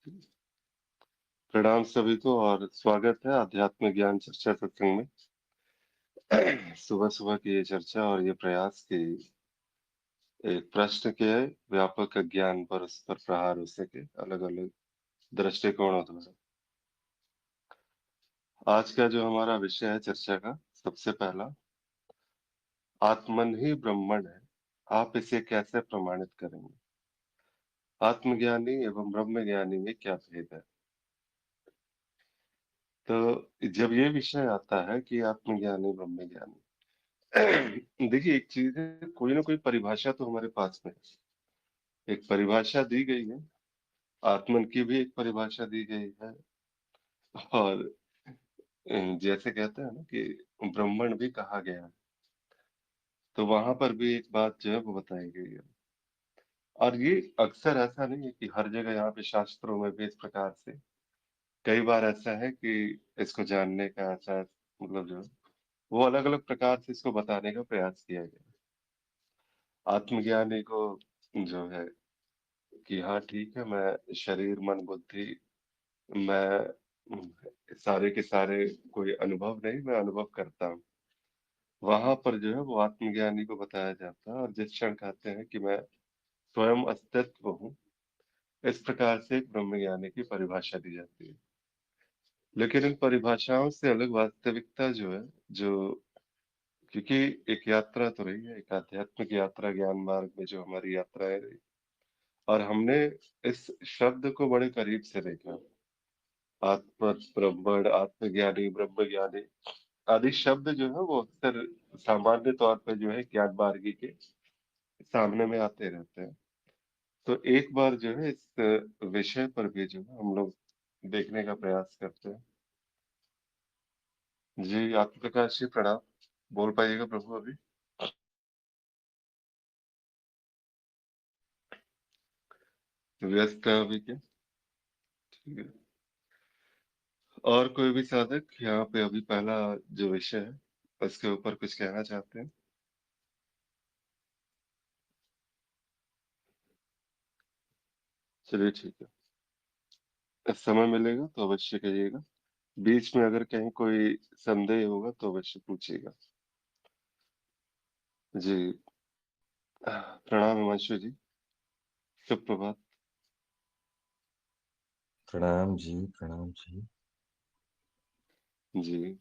प्रणाम सभी को और स्वागत है आध्यात्म ज्ञान चर्चा सत्संग में। सुबह सुबह की ये चर्चा और ये प्रयास कि एक प्रश्न के व्यापक ज्ञान पर उस पर प्रहार हो सके अलग अलग दृष्टिकोणों द्वारा। आज का जो हमारा विषय है चर्चा का, सबसे पहला, आत्मन ही ब्रह्मण है, आप इसे कैसे प्रमाणित करेंगे? आत्मज्ञानी एवं ब्रह्मज्ञानी में क्या भेद है? तो जब ये विषय आता है कि आत्मज्ञानी ब्रह्मज्ञानी, देखिए एक चीज है, कोई ना कोई परिभाषा तो हमारे पास में है। एक परिभाषा दी गई है, आत्मन की भी एक परिभाषा दी गई है। और जैसे कहते हैं ना कि ब्राह्मण भी कहा गया है, तो वहां पर भी एक बात जो है वो बताई गई है। और ये अक्सर ऐसा नहीं है कि हर जगह यहाँ पे शास्त्रों में भी इस प्रकार से, कई बार ऐसा है कि इसको जानने का ऐसा मतलब जो है वो अलग अलग प्रकार से इसको बताने का प्रयास किया गया है। आत्मज्ञानी को जो है कि हाँ ठीक है, मैं शरीर मन बुद्धि, मैं सारे के सारे कोई अनुभव नहीं, मैं अनुभव करता हूँ। वहां पर जो है वो आत्मज्ञानी को बताया जाता है, और जिस क्षण कहते हैं कि मैं स्वयं अस्तित्व हूँ, इस प्रकार से एक ब्रह्मज्ञानी की परिभाषा दी जाती है। लेकिन इन परिभाषाओं से अलग वास्तविकता जो है, जो, क्योंकि एक यात्रा तो रही है, एक आध्यात्मिक यात्रा, ज्ञान मार्ग में जो हमारी यात्राएं रही, और हमने इस शब्द को बड़े करीब से देखा। आत्म ब्रह्मण, आत्मज्ञानी, ब्रह्मज्ञानी आदि शब्द जो है वो अक्सर सामान्य तौर पर जो है ज्ञान मार्गी के सामने में आते रहते हैं। तो एक बार जो है इस विषय पर भी जो है हम लोग देखने का प्रयास करते हैं। जी, आत्म प्रकाश जी प्रणाम। बोल पाइएगा प्रभु अभी? व्यस्त है अभी क्या? ठीक है। और कोई भी साधक यहाँ पे अभी पहला जो विषय है उसके ऊपर कुछ कहना चाहते हैं? चलिए ठीक है, समय मिलेगा तो अवश्य कहिएगा। बीच में अगर कहीं कोई संदेह होगा तो अवश्य पूछिएगा। जी, प्रणाम हिमांशु जी, शुभ प्रभात। प्रणाम जी, प्रणाम जी। जी,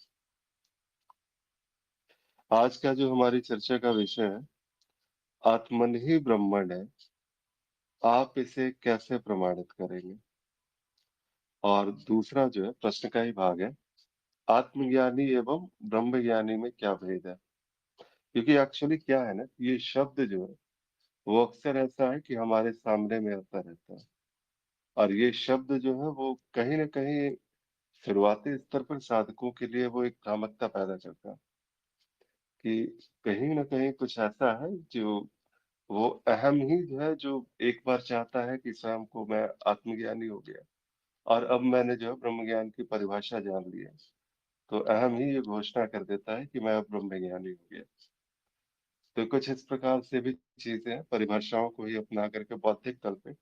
आज का जो हमारी चर्चा का विषय है, आत्मन ही ब्रह्मण है, आप इसे कैसे प्रमाणित करेंगे? और दूसरा जो है प्रश्न का ही भाग है, आत्मज्ञानी एवं ब्रह्मज्ञानी में क्या भेद है? क्योंकि एक्चुअली क्या है ना, ये शब्द जो है वो अक्सर ऐसा है कि हमारे सामने में आता रहता है, और ये शब्द जो है वो कहीं ना कहीं शुरुआती स्तर पर साधकों के लिए वो एक भ्रामकता पैदा करता है कि कहीं ना कहीं कुछ ऐसा है जो वो अहम ही जो है, जो एक बार चाहता है कि स्वयं को मैं आत्मज्ञानी हो गया और अब मैंने जो है ब्रह्म ज्ञान की परिभाषा जान ली है, तो अहम ही ये घोषणा कर देता है कि मैं अब ब्रह्म ज्ञानी हो गया। तो कुछ इस प्रकार से भी चीजें हैं, परिभाषाओं को ही अपना करके बौद्धिक तल पे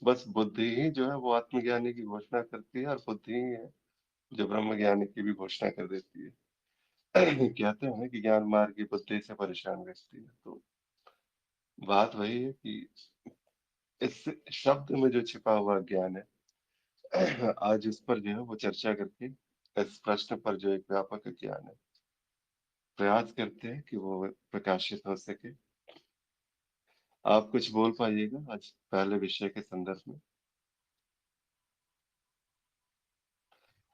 बस बुद्धि ही जो है वो आत्मज्ञानी की घोषणा करती है, और बुद्धि ही है जो ब्रह्म ज्ञानी की भी घोषणा कर देती है। कहते हैं ना कि ज्ञान मार्ग की बुद्धि से परेशान व्यक्ति है। तो बात वही है कि इस शब्द में जो छिपा हुआ ज्ञान है, आज उस पर जो है वो चर्चा करके इस प्रश्न पर जो एक व्यापक ज्ञान है, प्रयास करते हैं कि वो प्रकाशित हो सके। आप कुछ बोल पाइएगा आज पहले विषय के संदर्भ में,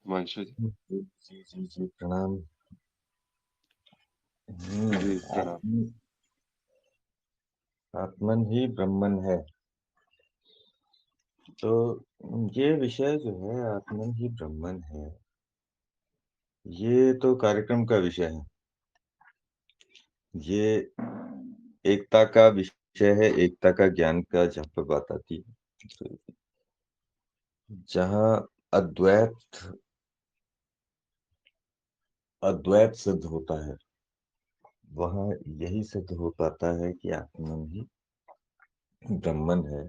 हिमांशु जी? जी जी जी जी, प्रणाम। जी प्रणाम। आत्मन ही ब्रह्मन है। तो ये विषय जो है, आत्मन ही ब्रह्मन है, ये तो कार्यक्रम का विषय है। ये एकता का विषय है, एकता का ज्ञान का जहाँ पर बात आती है, तो जहाँ अद्वैत अद्वैत सिद्ध होता है, वहाँ यही सिद्ध हो पाता है कि आत्मन ही ब्रह्मन है।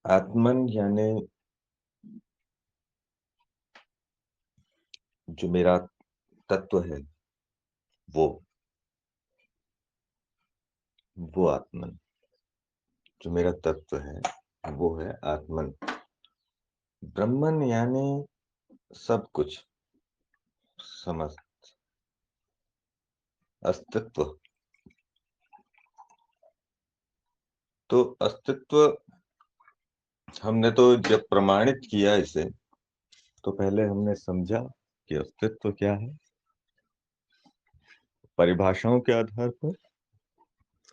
आत्मन यानी जो मेरा तत्व है, वो वो आत्मन। जो मेरा तत्व है, वो है आत्मन। ब्रह्मन यानी सब कुछ, समस्त अस्तित्व। तो अस्तित्व हमने तो जब प्रमाणित किया इसे, तो पहले हमने समझा कि अस्तित्व क्या है, परिभाषाओं के आधार पर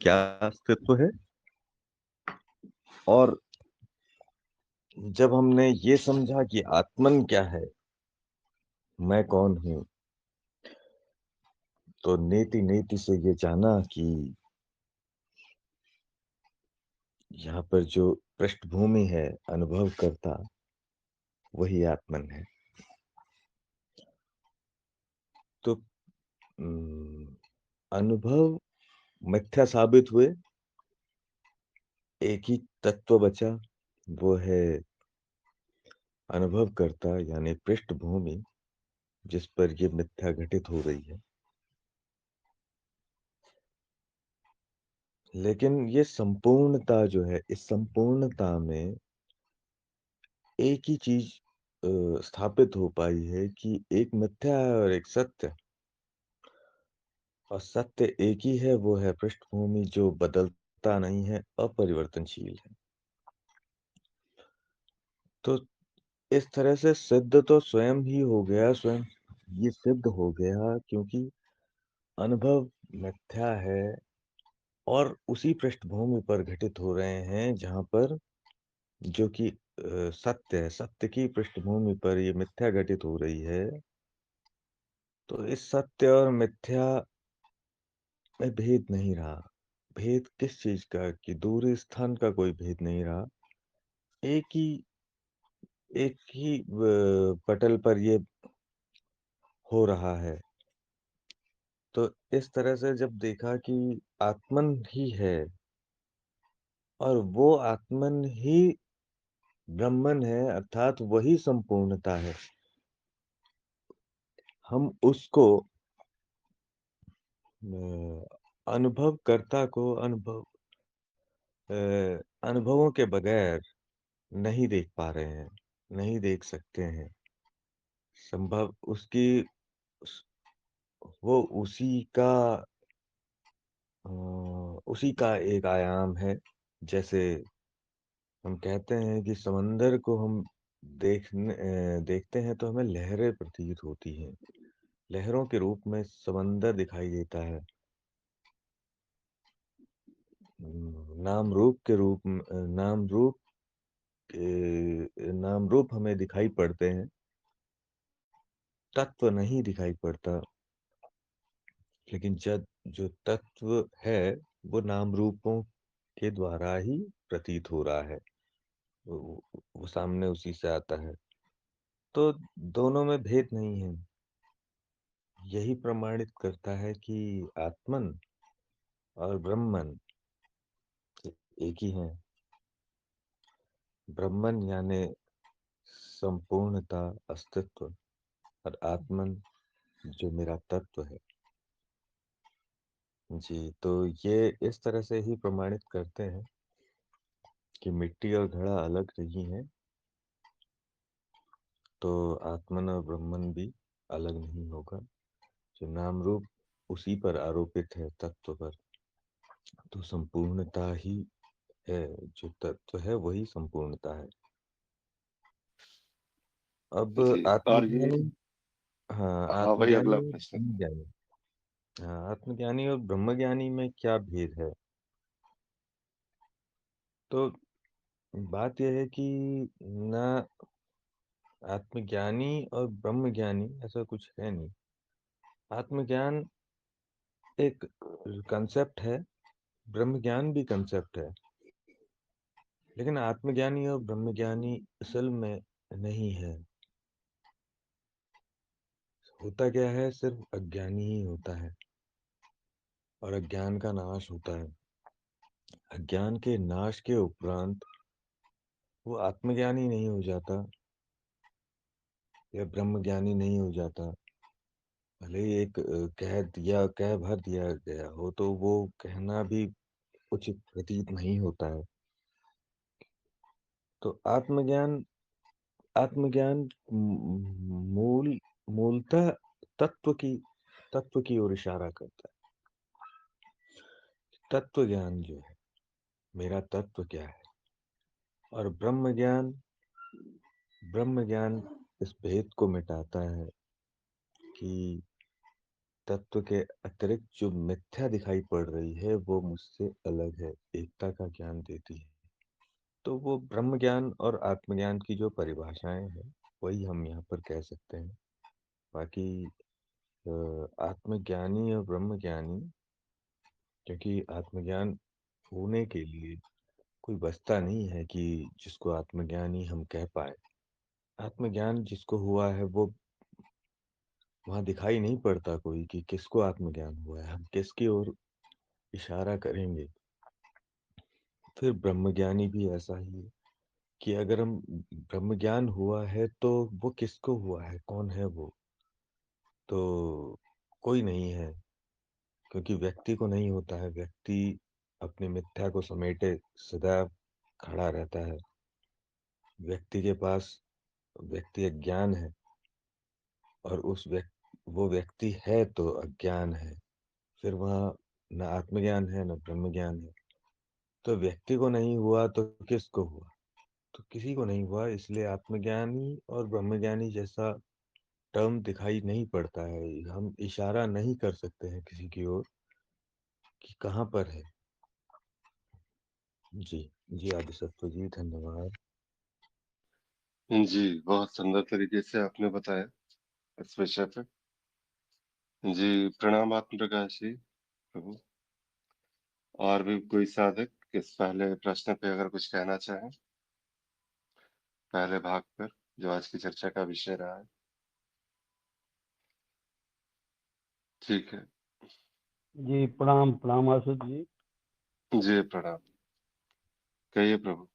क्या अस्तित्व है। और जब हमने ये समझा कि आत्मन क्या है, मैं कौन हूँ, तो नीति नीति से ये जाना कि यहाँ पर जो पृष्ठभूमि है, अनुभव करता, वही आत्मन है। तो अनुभव मिथ्या साबित हुए, एक ही तत्व बचा, वो है अनुभव करता यानी पृष्ठभूमि, जिस पर ये मिथ्या घटित हो रही है। लेकिन ये संपूर्णता जो है, इस संपूर्णता में एक ही चीज स्थापित हो पाई है कि एक मिथ्या है और एक सत्य। और सत्य एक ही है, वो है पृष्ठभूमि जो बदलता नहीं है, अपरिवर्तनशील है। तो इस तरह से सिद्ध तो स्वयं ही हो गया, स्वयं ये सिद्ध हो गया, क्योंकि अनुभव मिथ्या है और उसी पृष्ठभूमि पर घटित हो रहे हैं जहाँ पर जो कि सत्य है, सत्य की पृष्ठभूमि पर ये मिथ्या घटित हो रही है। तो इस सत्य और मिथ्या में भेद नहीं रहा। भेद किस चीज का, कि दूरी स्थान का कोई भेद नहीं रहा। एक ही पटल पर ये हो रहा है। तो इस तरह से जब देखा कि आत्मन ही है और वो आत्मन ही ब्रह्मन है, अर्थात वही संपूर्णता है, हम उसको अनुभवकर्ता को अ, अनुभवों के बगैर नहीं देख पा रहे हैं, नहीं देख सकते हैं। संभव उसकी उस- वो अ, उसी का एक आयाम है। जैसे हम कहते हैं कि समंदर को हम देखते हैं तो हमें लहरें प्रतीत होती हैं, लहरों के रूप में समंदर दिखाई देता है। नाम रूप के रूप में नाम रूप हमें दिखाई पड़ते हैं, तत्व नहीं दिखाई पड़ता। लेकिन जब जो तत्व है, वो नाम रूपों के द्वारा ही प्रतीत हो रहा है, वो सामने उसी से आता है। तो दोनों में भेद नहीं है। यही प्रमाणित करता है कि आत्मन और ब्रह्मन एक ही हैं। ब्रह्मन यानी संपूर्णता, अस्तित्व, और आत्मन जो मेरा तत्व है। जी, तो ये इस तरह से ही प्रमाणित करते हैं कि मिट्टी और घड़ा अलग नहीं है, तो आत्मन और ब्रह्मन भी अलग नहीं होगा। जो नाम रूप उसी पर आरोपित है, तत्व पर, तो संपूर्णता ही है। जो तत्व है वही संपूर्णता है। अब जी। और ये आत्मज्ञानी, हाँ, हाँ, वही आत्मज्ञानी अगला और प्रश्न था। ब्रह्मज्ञानी, हाँ, आत्मज्ञानी और ब्रह्मज्ञानी में क्या भेद है। तो बात यह है कि ना, आत्मज्ञानी और ब्रह्मज्ञानी ऐसा कुछ है नहीं। आत्मज्ञान एक कंसेप्ट है, ब्रह्मज्ञान भी कंसेप्ट है। लेकिन आत्मज्ञानी और ब्रह्मज्ञानी असल में नहीं है। होता क्या है, सिर्फ अज्ञानी ही होता है और अज्ञान का नाश होता है। अज्ञान के नाश के उपरांत वो आत्मज्ञानी नहीं हो जाता या ब्रह्मज्ञानी नहीं हो जाता। भले ही एक कह भर दिया गया हो तो वो कहना भी उचित प्रतीत नहीं होता है। तो आत्मज्ञान मूल मूलतः तत्व की तत्व की ओर इशारा करता है। तत्व ज्ञान जो है, मेरा तत्व क्या है, और ब्रह्म ज्ञान इस भेद को मिटाता है कि तत्व के अतिरिक्त जो मिथ्या दिखाई पड़ रही है वो मुझसे अलग है, एकता का ज्ञान देती है। तो वो ब्रह्म ज्ञान और आत्मज्ञान की जो परिभाषाएं हैं वही हम यहाँ पर कह सकते हैं। बाकी आत्मज्ञानी और ब्रह्मज्ञानी, क्योंकि आत्मज्ञान होने के लिए कोई बस्ता नहीं है कि जिसको आत्मज्ञानी हम कह पाए। आत्मज्ञान जिसको हुआ है वो वहां दिखाई नहीं पड़ता कोई कि किसको आत्मज्ञान हुआ है, हम किसकी ओर इशारा करेंगे। फिर ब्रह्मज्ञानी भी ऐसा ही है कि अगर हम ब्रह्मज्ञान हुआ है तो वो किसको हुआ है, कौन है वो, तो कोई नहीं है, क्योंकि व्यक्ति को नहीं होता है। व्यक्ति अपनी मिथ्या को समेटे सदैव खड़ा रहता है। व्यक्ति के पास व्यक्ति अज्ञान है, और वो व्यक्ति है तो अज्ञान है। फिर वहाँ न आत्मज्ञान है न ब्रह्म ज्ञान है। तो व्यक्ति को नहीं हुआ तो किसको हुआ? तो किसी को नहीं हुआ। इसलिए आत्मज्ञानी और ब्रह्मज्ञानी जैसा टर्म दिखाई नहीं पड़ता है। हम इशारा नहीं कर सकते हैं किसी की ओर कि कहाँ पर है। जी जी, आदिसत्व जी, धन्यवाद। जी, बहुत सुंदर तरीके से आपने बताया इस विषय पे। जी, प्रणाम आत्म प्रकाश जी, प्रभु। और भी कोई साधक इस पहले प्रश्न पे अगर कुछ कहना चाहें, पहले भाग पर, जो आज की चर्चा का विषय रहा है। ठीक है। जी प्रणाम प्रणाम आशुत जी। जी, प्रणाम। कहिए प्रभु।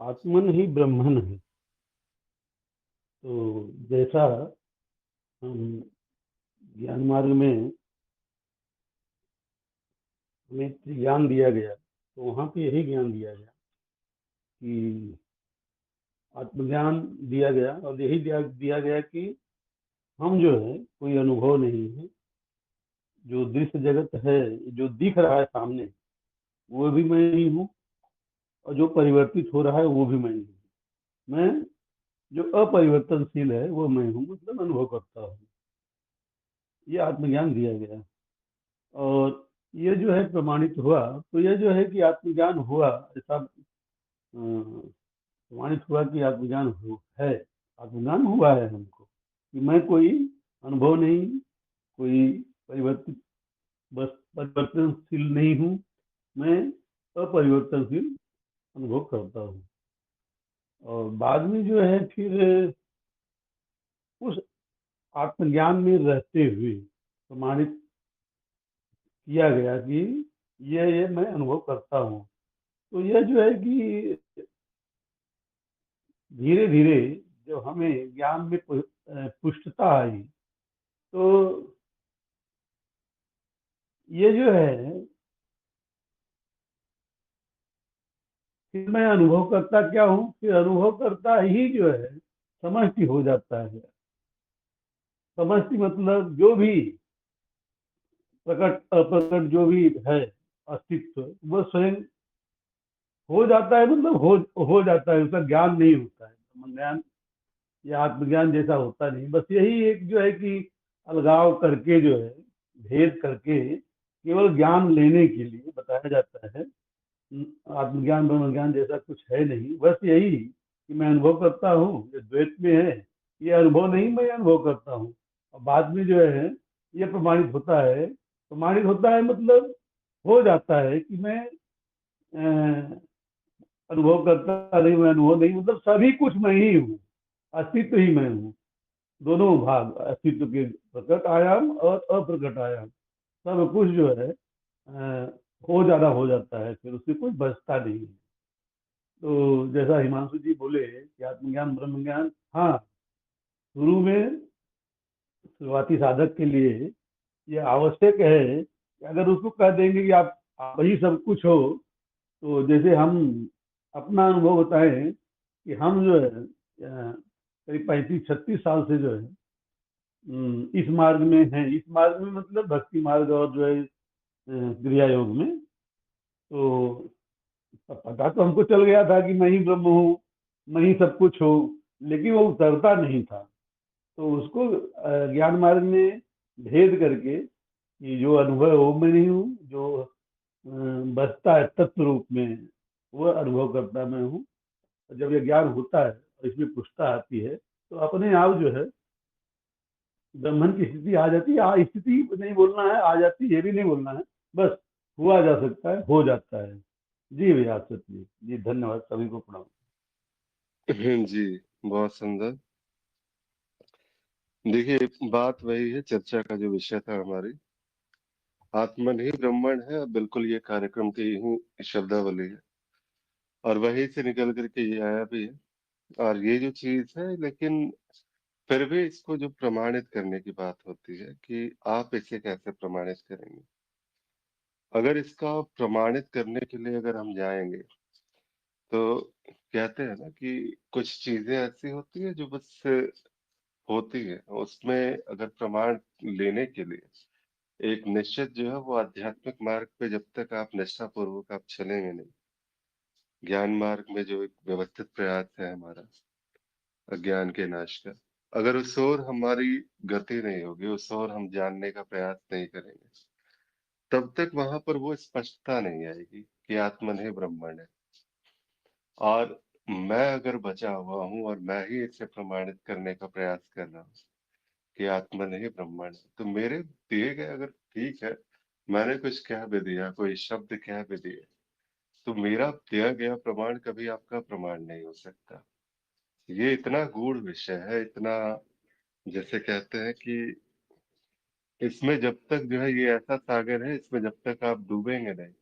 आत्मन ही ब्रह्मन है। तो जैसा हम ज्ञान मार्ग में हमें ज्ञान दिया गया, तो वहाँ पे यही ज्ञान दिया गया कि आत्मज्ञान दिया गया, और यही दिया गया कि हम जो है कोई अनुभव नहीं है। जो दृश्य जगत है, जो दिख रहा है सामने, वो भी मैं ही हूँ, और जो परिवर्तित हो रहा है वो भी मैं ही हूँ। मैं जो अपरिवर्तनशील है वो मैं हूँ, मतलब अनुभव करता हूँ। ये आत्मज्ञान दिया गया। और ये जो है प्रमाणित हुआ, तो ये जो है कि आत्मज्ञान हुआ, ऐसा प्रमाणित हुआ कि है, आत्मज्ञान हुआ है हमको, कि मैं कोई अनुभव नहीं, कोई परिवर्तित बस परिवर्तनशील नहीं हूँ, मैं अपरिवर्तनशील अनुभव करता हूँ। और बाद में जो है फिर उस आत्मज्ञान में रहते हुए प्रमाणित किया गया कि ये मैं अनुभव करता हूँ। तो यह जो है कि धीरे धीरे जब हमें ज्ञान में पुष्टता आई, तो ये जो है फिर मैं अनुभव करता क्या हूँ, फिर अनुभव करता ही जो है समष्टि हो जाता है। समष्टि मतलब जो भी प्रकट अप्रकट जो भी है अस्तित्व, वो स्वयं हो जाता है, मतलब हो जाता है, उसका ज्ञान नहीं होता है। ज्ञान या आत्मज्ञान जैसा होता नहीं। बस यही एक जो है कि अलगाव करके जो है, भेद करके केवल ज्ञान लेने के लिए बताया जाता है। आत्मज्ञान ब्रह्म ज्ञान जैसा कुछ है नहीं। बस यही कि मैं अनुभव करता हूँ, ये द्वैत में है, ये अनुभव नहीं, मैं अनुभव करता हूँ। और बाद में जो है ये प्रमाणित होता है। प्रमाणित होता है मतलब हो जाता है कि मैं अनुभव करता नहीं, मैं अनुभव नहीं, मतलब सभी कुछ मैं ही हूँ, अस्तित्व ही मैं हूँ। दोनों भाग अस्तित्व के, प्रकट आयाम और अप्रकट आयाम, सब कुछ जो है हो जाता है, फिर उससे कोई बचता नहीं है। तो जैसा हिमांशु जी बोले कि आत्मज्ञान ब्रह्म ज्ञान, हाँ, शुरू में शुरुआती साधक के लिए ये आवश्यक है कि अगर उसको कह देंगे कि आप ही सब कुछ हो, तो जैसे हम अपना अनुभव बताएं कि हम जो है करीब 35-36 साल से जो है इस मार्ग में हैं। इस मार्ग में मतलब भक्ति मार्ग और जो है क्रिया योग में। तो पता तो हमको चल गया था कि मैं ही ब्रह्म हूँ, मैं ही सब कुछ हूँ, लेकिन वो उतरता नहीं था। तो उसको ज्ञान मार्ग में भेद करके कि जो अनुभव है वो मैं नहीं हूँ, जो बसता है तत्व रूप में वो अनुभव करता मैं हूँ। जब ये ज्ञान होता है और इसमें पुष्टता आती है, तो अपने आप जो है ब्रह्मन की स्थिति आ जाती है। स्थिति नहीं बोलना है, आ जाती है ये भी नहीं बोलना है, बस हुआ जा सकता है, हो जाता है। जी भैया सत्य जी, धन्यवाद, सभी को प्रणाम। जी, बहुत सुंदर। देखिए, बात वही है, चर्चा का जो विषय था हमारी, आत्मन ही ब्रह्मण है, बिल्कुल ये कार्यक्रम की ही शब्दावली है, और वही से निकल करके ये आया भी है। और ये जो चीज है, लेकिन फिर भी इसको जो प्रमाणित करने की बात होती है कि आप इसे कैसे प्रमाणित करेंगे। अगर इसका प्रमाणित करने के लिए अगर हम जाएंगे, तो कहते हैं ना कि कुछ चीजें ऐसी होती है जो बस होती है, उसमें अगर प्रमाण लेने के लिए एक निश्चित जो है वो आध्यात्मिक मार्ग पे जब तक आप निष्ठा पूर्वक आप चलेंगे नहीं, ज्ञान मार्ग में जो एक व्यवस्थित प्रयास है हमारा अज्ञान के नाश का, अगर उस ओर हमारी गति नहीं होगी, उस ओर हम जानने का प्रयास नहीं करेंगे, तब तक वहां पर वो स्पष्टता नहीं आएगी कि आत्मन ही ब्रह्मण है। और मैं अगर बचा हुआ हूँ और मैं ही इसे प्रमाणित करने का प्रयास कर रहा हूँ कि आत्मन ही ब्रह्मण है, तो मेरे दिए गए, अगर ठीक है मैंने कुछ कह भी दिया, कोई शब्द कह भी दिए, तो मेरा दिया गया प्रमाण कभी आपका प्रमाण नहीं हो सकता। ये इतना गूढ़ विषय है, इतना, जैसे कहते हैं कि इसमें जब तक जो है, ये ऐसा सागर है, इसमें जब तक आप डूबेंगे नहीं,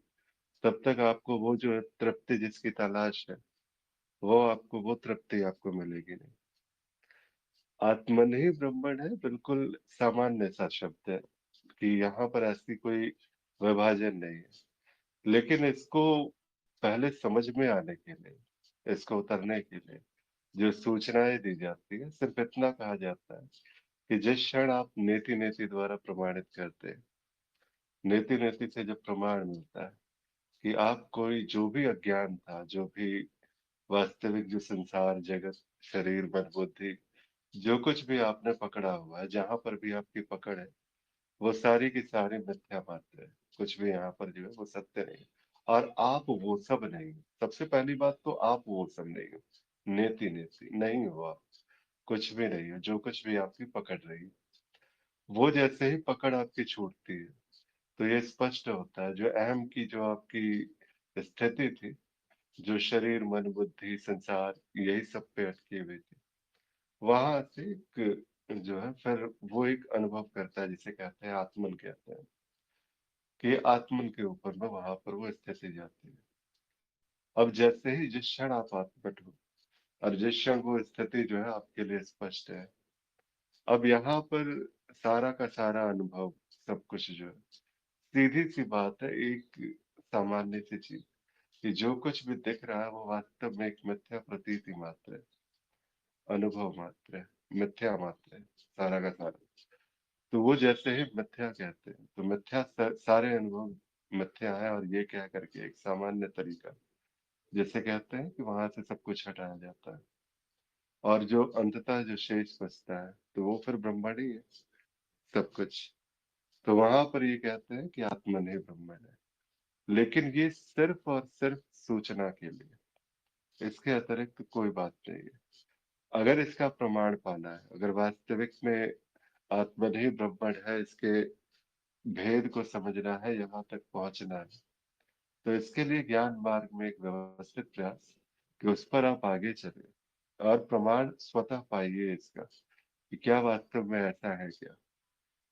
तब तक आपको वो जो है तृप्ति जिसकी तलाश है, वो तृप्ति आपको मिलेगी नहीं। आत्मन ही ब्रह्मण है, बिल्कुल सामान्य सा शब्द है कि यहाँ पर ऐसी कोई विभाजन नहीं है। लेकिन इसको पहले समझ में आने के लिए, इसको उतरने के लिए जो सूचनाएं दी जाती है, सिर्फ इतना कहा जाता है कि जिस क्षण आप नेति नेति द्वारा प्रमाणित करते हैं, नेति नेति से जब प्रमाण मिलता है कि आप कोई जो भी अज्ञान था, जो भी वास्तविक जो संसार जगत शरीर मन बुद्धि, जो कुछ भी आपने पकड़ा हुआ है, जहां पर भी आपकी पकड़ है, वो सारी की सारी मिथ्या मात्र है। कुछ भी यहाँ पर जो है वो सत्य नहीं है। और आप वो सब नहीं हो। सबसे पहली बात तो आप वो सब नहीं हो, नेति नेति नहीं हो आप, कुछ भी नहीं हो। जो कुछ भी आपकी पकड़ रही है, वो जैसे ही पकड़ आपकी छूटती है, तो ये स्पष्ट होता है जो अहम की जो आपकी स्थिति थी, जो शरीर मन बुद्धि संसार यही सब पे अटकी हुई थी, वहां से एक जो है फिर वो एक अनुभव करता है, जिसे कहते हैं आत्मन कहते हैं, कि आत्मन के ऊपर में वहां पर वो स्थिति जाती है। अब जैसे ही जिस क्षण आप आत्मट हो, और जिस क्षण वो स्थिति जो है आपके लिए स्पष्ट है, अब यहाँ पर सारा का सारा अनुभव, सब कुछ जो है, सीधी सी बात है, एक सामान्य सी चीज कि जो कुछ भी दिख रहा है वो वास्तव में एक मिथ्या प्रतीति मात्र है, अनुभव मात्र है, मिथ्या मात्र है, सारा का सारा। तो वो जैसे ही मिथ्या कहते हैं, तो मिथ्या सारे अनुभव मिथ्या है, और ये कह करके एक सामान्य तरीका, जैसे कहते हैं कि वहां से सब कुछ हटाया जाता है, और जो अंततः जो शेष बचता है, तो वो फिर ब्रह्मण ही है, सब कुछ। तो वहां पर ये कहते हैं कि आत्मन ही ब्रह्मण है। लेकिन ये सिर्फ और सिर्फ सूचना के लिए, इसके अतिरिक्त कोई बात नहीं है। अगर इसका प्रमाण पाना है, अगर वास्तविक में आत्मन ही ब्रह्मण है, इसके भेद को समझना है, यहाँ तक पहुंचना है, तो इसके लिए ज्ञान मार्ग में एक व्यवस्थित प्रयास कि उस पर आप आगे चले और प्रमाण स्वतः पाइए इसका कि क्या वास्तव में ऐसा है क्या।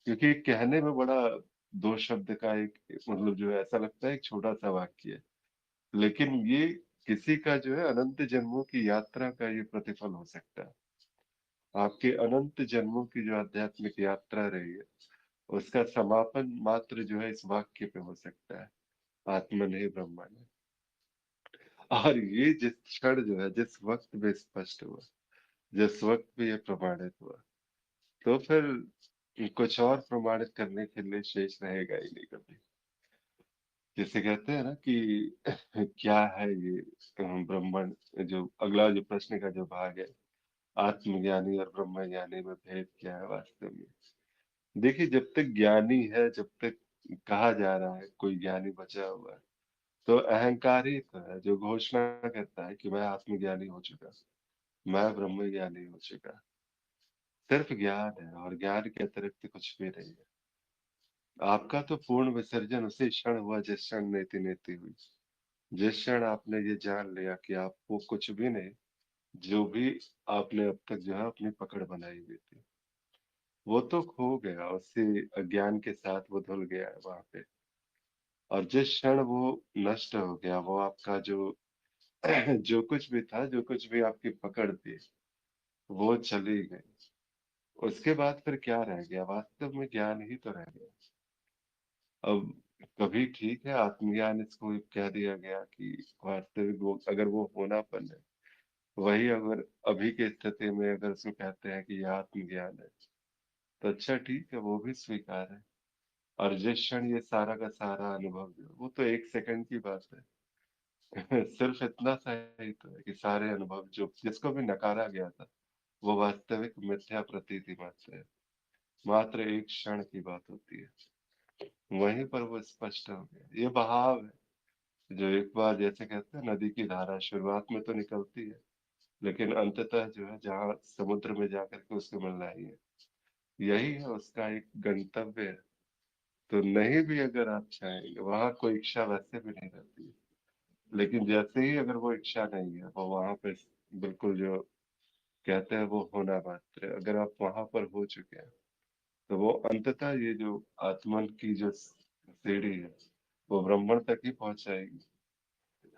क्योंकि कहने में बड़ा, दो शब्द का एक मतलब जो है, ऐसा लगता है एक छोटा सा वाक्य है, लेकिन ये किसी का जो है अनंत जन्मों की यात्रा का ये प्रतिफल हो सकता है। आपके अनंत जन्मों की जो आध्यात्मिक यात्रा रही है, उसका समापन मात्र जो है इस वाक्य पे हो सकता है, आत्मन ही ब्रह्मन है। और ये जिस क्षण जो है, जिस वक्त में स्पष्ट हुआ, जिस वक्त में ये प्रमाणित हुआ, तो फिर कुछ और प्रमाणित करने के लिए शेष रहेगा ही नहीं कभी। जैसे कहते हैं ना कि क्या है ये ब्रह्मण, जो अगला जो प्रश्न का जो भाग है, आत्मज्ञानी और ब्रह्म ज्ञानी में भेद क्या है वास्तव में। देखिए, जब तक ज्ञानी है, जब तक कहा जा रहा है कोई ज्ञानी बचा हुआ है, तो अहंकार ही तो है जो घोषणा करता है कि मैं आत्मज्ञानी हो चुका, मैं ब्रह्म ज्ञानी हो चुका। सिर्फ ज्ञान है और ज्ञान के अतिरिक्त कुछ भी नहीं है। आपका तो पूर्ण विसर्जन उसी क्षण हुआ जिस क्षण नेति नेति हुई, जिस क्षण आपने ये जान लिया कि आपको कुछ भी नहीं, जो भी आपने अब तक जो है अपनी पकड़ बनाई हुई थी, वो तो खो गया, उसी अज्ञान के साथ वो धुल गया है वहां पे। और जिस क्षण वो नष्ट हो गया, वो आपका जो जो कुछ भी था, जो कुछ भी आपकी पकड़ थी, वो चली गई। उसके बाद फिर क्या रह गया? वास्तव में ज्ञान ही तो रह गया। अब कभी ठीक है, आत्मज्ञान इसको कह दिया गया कि वास्तविक वो, अगर वो होनापन है, वही अगर अभी की स्थिति में अगर उसको कहते हैं कि यह आत्मज्ञान है, तो अच्छा ठीक है, वो भी स्वीकार है। और जिस क्षण ये सारा का सारा अनुभव जो है, वो तो एक सेकंड की बात है। सिर्फ इतना सा ही तो है कि सारे अनुभव जो जिसको भी नकारा गया था, वो वास्तविक मिथ्या प्रतीति मात्र है, मात्र एक क्षण की बात होती है। वहीं पर वो स्पष्ट हो गया। ये बहाव है जो एक बार, जैसे कहते हैं नदी की धारा शुरुआत में तो निकलती है, लेकिन अंततः जो है जहाँ समुद्र में जाकर के उसको मिलना ही है, यही है उसका एक गंतव्य है। तो नहीं भी अगर आप चाहेंगे, वहां कोई इच्छा वैसे भी नहीं रहती है, लेकिन जैसे ही अगर वो इच्छा नहीं है, वो वहां पे बिल्कुल जो कहते हैं वो होना मात्र है। अगर आप वहां पर हो चुके हैं, तो वो अंततः ये जो आत्मन की जो सीढ़ी है, वो ब्रह्मण तक ही पहुंचाएगी।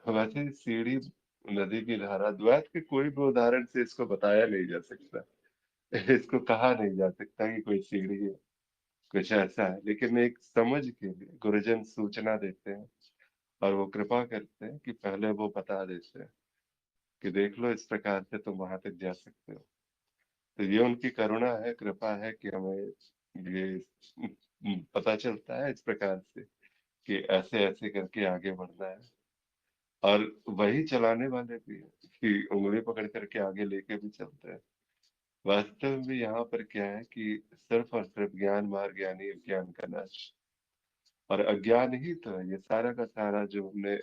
वैसे ही सीढ़ी, नदी की धारा, द्वैत के कोई भी उदाहरण से इसको बताया नहीं जा सकता। इसको कहा नहीं जा सकता कि कोई सीढ़ी है, कुछ ऐसा है। लेकिन एक समझ के लिए गुरुजन सूचना देते हैं और वो कृपा करते हैं कि पहले वो बता देते हैं कि देख लो, इस प्रकार से तुम वहां तक जा सकते हो। तो ये उनकी करुणा है, कृपा है कि हमें ये पता चलता है इस प्रकार से कि ऐसे ऐसे करके आगे बढ़ना है। और वही चलाने वाले भी है कि उंगली पकड़ करके आगे लेके भी चलते हैं। वास्तव में यहाँ पर क्या है कि सिर्फ और सिर्फ ज्ञान मार्ग, यानी अज्ञान का नाश। और अज्ञान ही तो है ये सारा का सारा, जो हमने,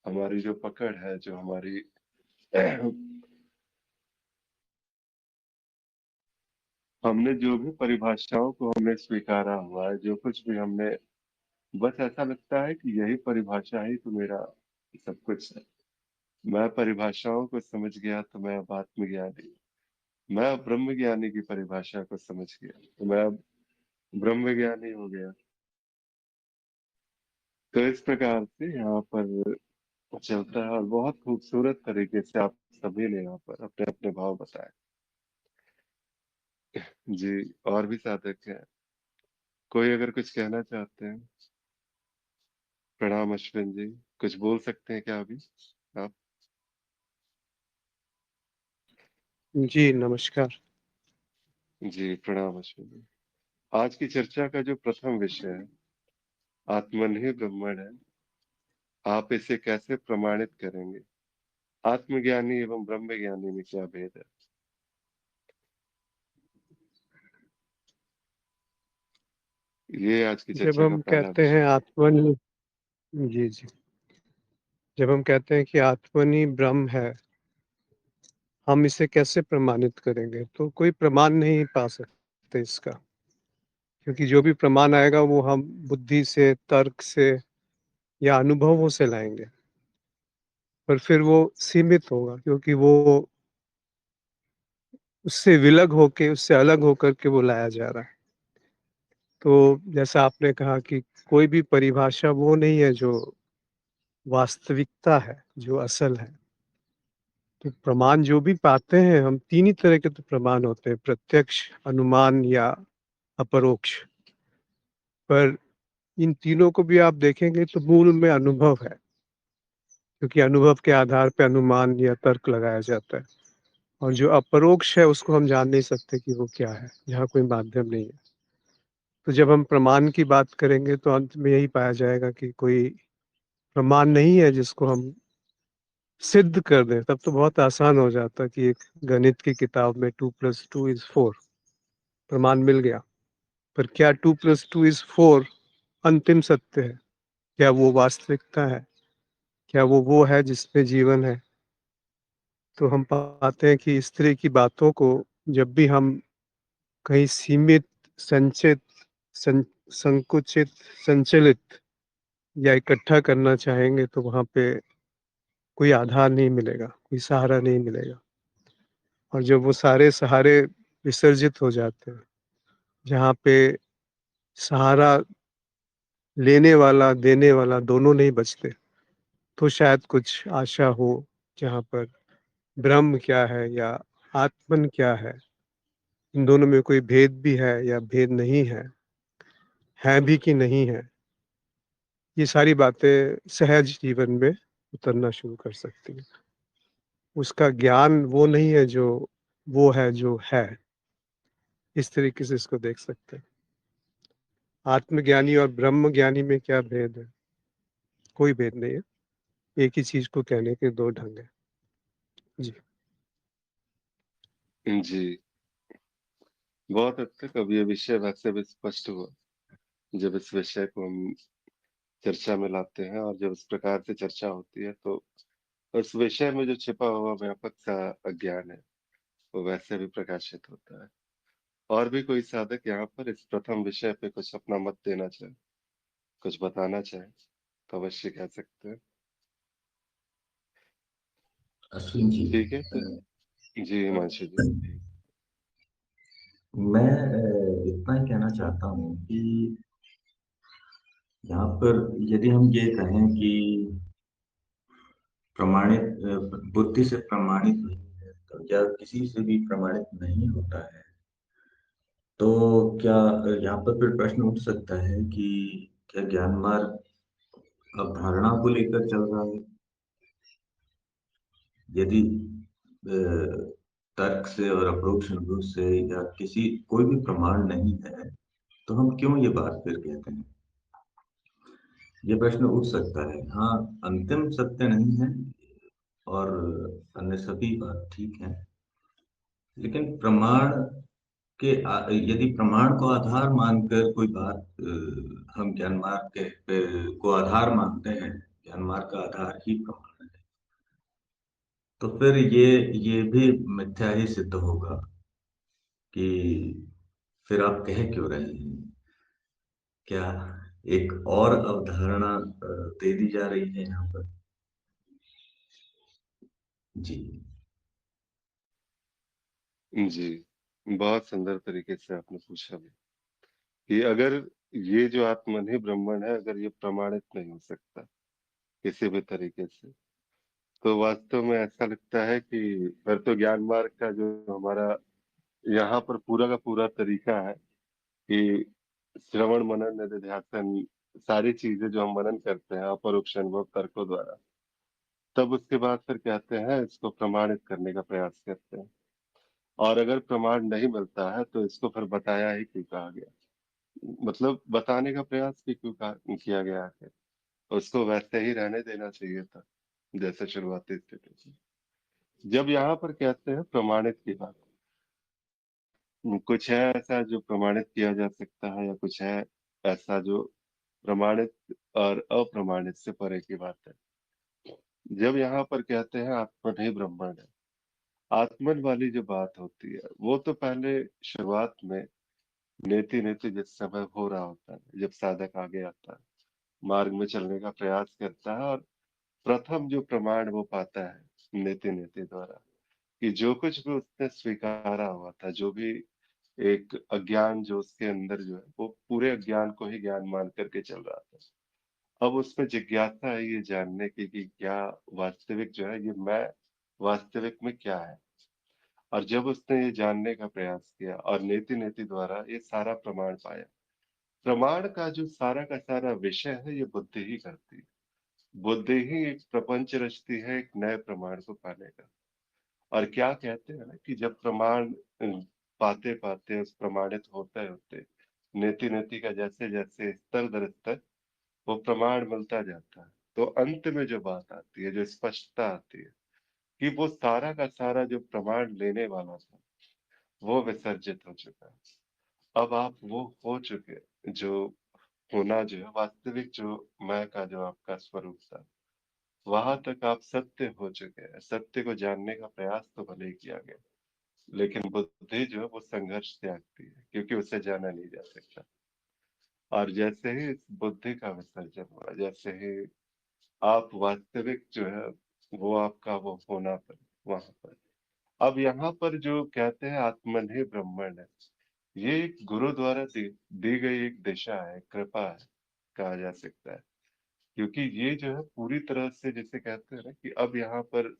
हमारी जो पकड़ है, जो हमारी हमने जो भी परिभाषाओं को हमने स्वीकारा हुआ है, जो कुछ भी हमने, बस ऐसा लगता है कि यही परिभाषा ही तो मेरा सब कुछ है। मैं परिभाषाओं को समझ गया तो मैं अब आत्मज्ञानी, मैं अब ब्रह्म ज्ञानी की परिभाषा को समझ गया तो मैं अब ब्रह्म ज्ञानी हो गया। तो इस प्रकार से यहाँ पर चलता है, और बहुत खूबसूरत तरीके से आप सभी ने यहाँ पर अपने अपने भाव बताए। जी, और भी साधक हैं, कोई अगर कुछ कहना चाहते हैं? प्रणाम अश्विन जी, कुछ बोल सकते हैं क्या अभी आप? जी, नमस्कार। जी, प्रणाम अश्विन जी। आज की चर्चा का जो प्रथम विषय है, आत्मन ही ब्रह्मण है, आप इसे कैसे प्रमाणित करेंगे? आत्मज्ञानी एवं ब्रह्म ज्ञानी में क्या भेद है? ये आज की जब चर्चा का हम पहला कहते विषय हैं है। आत्मन जी, जी। जब हम कहते हैं कि आत्मन ही ब्रह्म है, हम इसे कैसे प्रमाणित करेंगे? तो कोई प्रमाण नहीं पा सकते इसका, क्योंकि जो भी प्रमाण आएगा वो हम बुद्धि से, तर्क से या अनुभवों से लाएँगे। पर फिर वो सीमित होगा, क्योंकि वो उससे विलग होके, उससे अलग होकर के वो लाया जा रहा है। तो जैसा आपने कहा कि कोई भी परिभाषा वो नहीं है जो वास्तविकता है, जो असल है। तो प्रमाण जो भी पाते हैं हम, 3 ही तरह के तो प्रमाण होते हैं, प्रत्यक्ष, अनुमान या अपरोक्ष। पर इन तीनों को भी आप देखेंगे तो मूल में अनुभव है, क्योंकि अनुभव के आधार पे अनुमान या तर्क लगाया जाता है। और जो अपरोक्ष है उसको हम जान नहीं सकते कि वो क्या है, जहाँ कोई माध्यम नहीं है। तो जब हम प्रमाण की बात करेंगे तो अंत में यही पाया जाएगा कि कोई प्रमाण नहीं है जिसको हम सिद्ध कर दें, तब तो बहुत आसान हो जाता कि एक गणित की किताब में 2 + 2 = 4 प्रमाण मिल गया। पर क्या 2 + 2 = 4 अंतिम सत्य है? क्या वो वास्तविकता है? क्या वो है जिसमें जीवन है? तो हम पाते हैं कि इस तरह की बातों को जब भी हम कहीं सीमित, संचित, सं संकुचित, संचलित या इकट्ठा करना चाहेंगे तो वहाँ पे कोई आधार नहीं मिलेगा, कोई सहारा नहीं मिलेगा। और जब वो सारे सहारे विसर्जित हो जाते हैं, जहाँ पे सहारा लेने वाला, देने वाला दोनों नहीं बचते, तो शायद कुछ आशा हो, जहाँ पर ब्रह्म क्या है या आत्मन क्या है, इन दोनों में कोई भेद भी है या भेद नहीं है भी कि नहीं है, ये सारी बातें सहज जीवन में उतरना शुरू कर सकती हैं। उसका ज्ञान वो नहीं है जो वो है जो है, इस तरीके से इसको देख सकते हैं। आत्मज्ञानी और ब्रह्म ज्ञानी में क्या भेद है? कोई भेद नहीं है, एक ही चीज़ को कहने के 2 ढंग हैं। जी। जी, बहुत हद तक अब ये विषय वैसे भी स्पष्ट हुआ, जब इस विषय को हम चर्चा में लाते हैं और जब इस प्रकार से चर्चा होती है तो उस विषय में जो छिपा हुआ व्यापक सा अज्ञान है, वो वैसे भी प्रकाशित होता है। और भी कोई साधक यहाँ पर इस प्रथम विषय पे कुछ अपना मत देना चाहे, कुछ बताना चाहे, तो अवश्य कह सकते हैं। अश्विन जी, ठीक है, तो जी हिमांशु जी। मैं इतना ही कहना चाहता हूँ कि यहाँ पर यदि हम ये कहें कि प्रमाणित बुद्धि से प्रमाणित नहीं है, तो क्या किसी से भी प्रमाणित नहीं होता है, तो क्या यहाँ पर फिर प्रश्न उठ सकता है कि क्या ज्ञान मार्ग अवधारणा को लेकर चल रहा है? यदि तर्क से और अप्रोक्ष अनुभव से या किसी कोई भी प्रमाण नहीं है, तो हम क्यों ये बात फिर कहते हैं? ये प्रश्न उठ सकता है। हाँ, अंतिम सत्य नहीं है और अन्य सभी बात ठीक है, लेकिन प्रमाण के यदि प्रमाण को आधार मानकर कोई बात हम ज्ञान मार्ग के को आधार मानते हैं, ज्ञान मार्ग का आधार ही प्रमाण है, तो फिर ये भी मिथ्या ही सिद्ध होगा कि फिर आप कह क्यों रहे हैं? क्या एक और अवधारणा दे दी जा रही है यहाँ पर? जी। जी, बहुत सुंदर तरीके से आपने पूछा भी कि अगर ये जो आत्मन ही ब्रह्मण है, अगर ये प्रमाणित नहीं हो सकता किसी भी तरीके से, तो वास्तव में ऐसा लगता है कि फिर तो ज्ञान मार्ग का जो हमारा यहाँ पर पूरा का पूरा तरीका है कि श्रवण मनन निधिध्यासन, सारी चीजें जो हम मनन करते हैं अपरोक्ष अनुभव तर्कों द्वारा, तब उसके बाद फिर कहते हैं इसको प्रमाणित करने का प्रयास करते हैं। और अगर प्रमाण नहीं मिलता है तो इसको फिर बताया ही क्यों कहा गया, मतलब बताने का प्रयास भी क्यों किया गया है, उसको वैसे ही रहने देना चाहिए था जैसे शुरुआती स्थिति थी। जब यहाँ पर कहते हैं प्रमाणित की बात, कुछ है ऐसा जो प्रमाणित किया जा सकता है या कुछ है ऐसा जो प्रमाणित और अप्रमाणित से परे की बात है। जब यहाँ पर कहते हैं आत्मन ही ब्रह्मण है, आत्मन वाली जो बात होती है वो तो पहले शुरुआत में नेति नेति जिस समय हो रहा होता है, जब साधक आगे आता है, मार्ग में चलने का प्रयास करता है और प्रथम जो प्रमाण वो पाता है नेति नेति द्वारा, कि जो कुछ भी उसने स्वीकारा हुआ था, जो भी एक अज्ञान जो उसके अंदर जो है, वो पूरे अज्ञान को ही ज्ञान मान करके चल रहा था, अब उसमें जिज्ञासा है ये जानने की कि क्या वास्तविक जो है ये मैं वास्तविक में क्या है। और जब उसने ये जानने का प्रयास किया और नेति नेति द्वारा ये सारा प्रमाण पाया, प्रमाण का जो सारा का सारा विषय है ये बुद्धि ही करती है। बुद्धि ही एक प्रपंच रचती है एक नए प्रमाण को पाने का। और क्या कहते हैं ना कि जब प्रमाण पाते पाते उस प्रमाणित होते होते नेति नेति का जैसे जैसे स्तर दर स्तर वो प्रमाण मिलता जाता है, तो अंत में जो बात आती है, जो स्पष्टता आती है कि वो सारा का सारा जो प्रमाण लेने वाला था वो विसर्जित हो चुका है। अब आप वो हो चुके जो होना जो है वास्तविक जो मैं का जो आपका स्वरूप था, वहां तक आप सत्य हो चुके हैं। सत्य को जानने का प्रयास तो भले ही किया गया, लेकिन बुद्धि जो है वो संघर्ष त्यागती है क्योंकि उसे जाना नहीं जा सकता। और जैसे ही इस बुद्धि का विसर्जन हुआ, जैसे ही आप वास्तविक जो है वो आपका वो होना पर वहां पर, अब यहाँ पर जो कहते हैं आत्मन ही ब्रह्मण है, ये एक गुरु द्वारा दी गई एक दिशा है, कृपा है, कहा जा सकता है। क्योंकि ये जो है पूरी तरह से जिसे कहते हैं ना कि अब यहाँ पर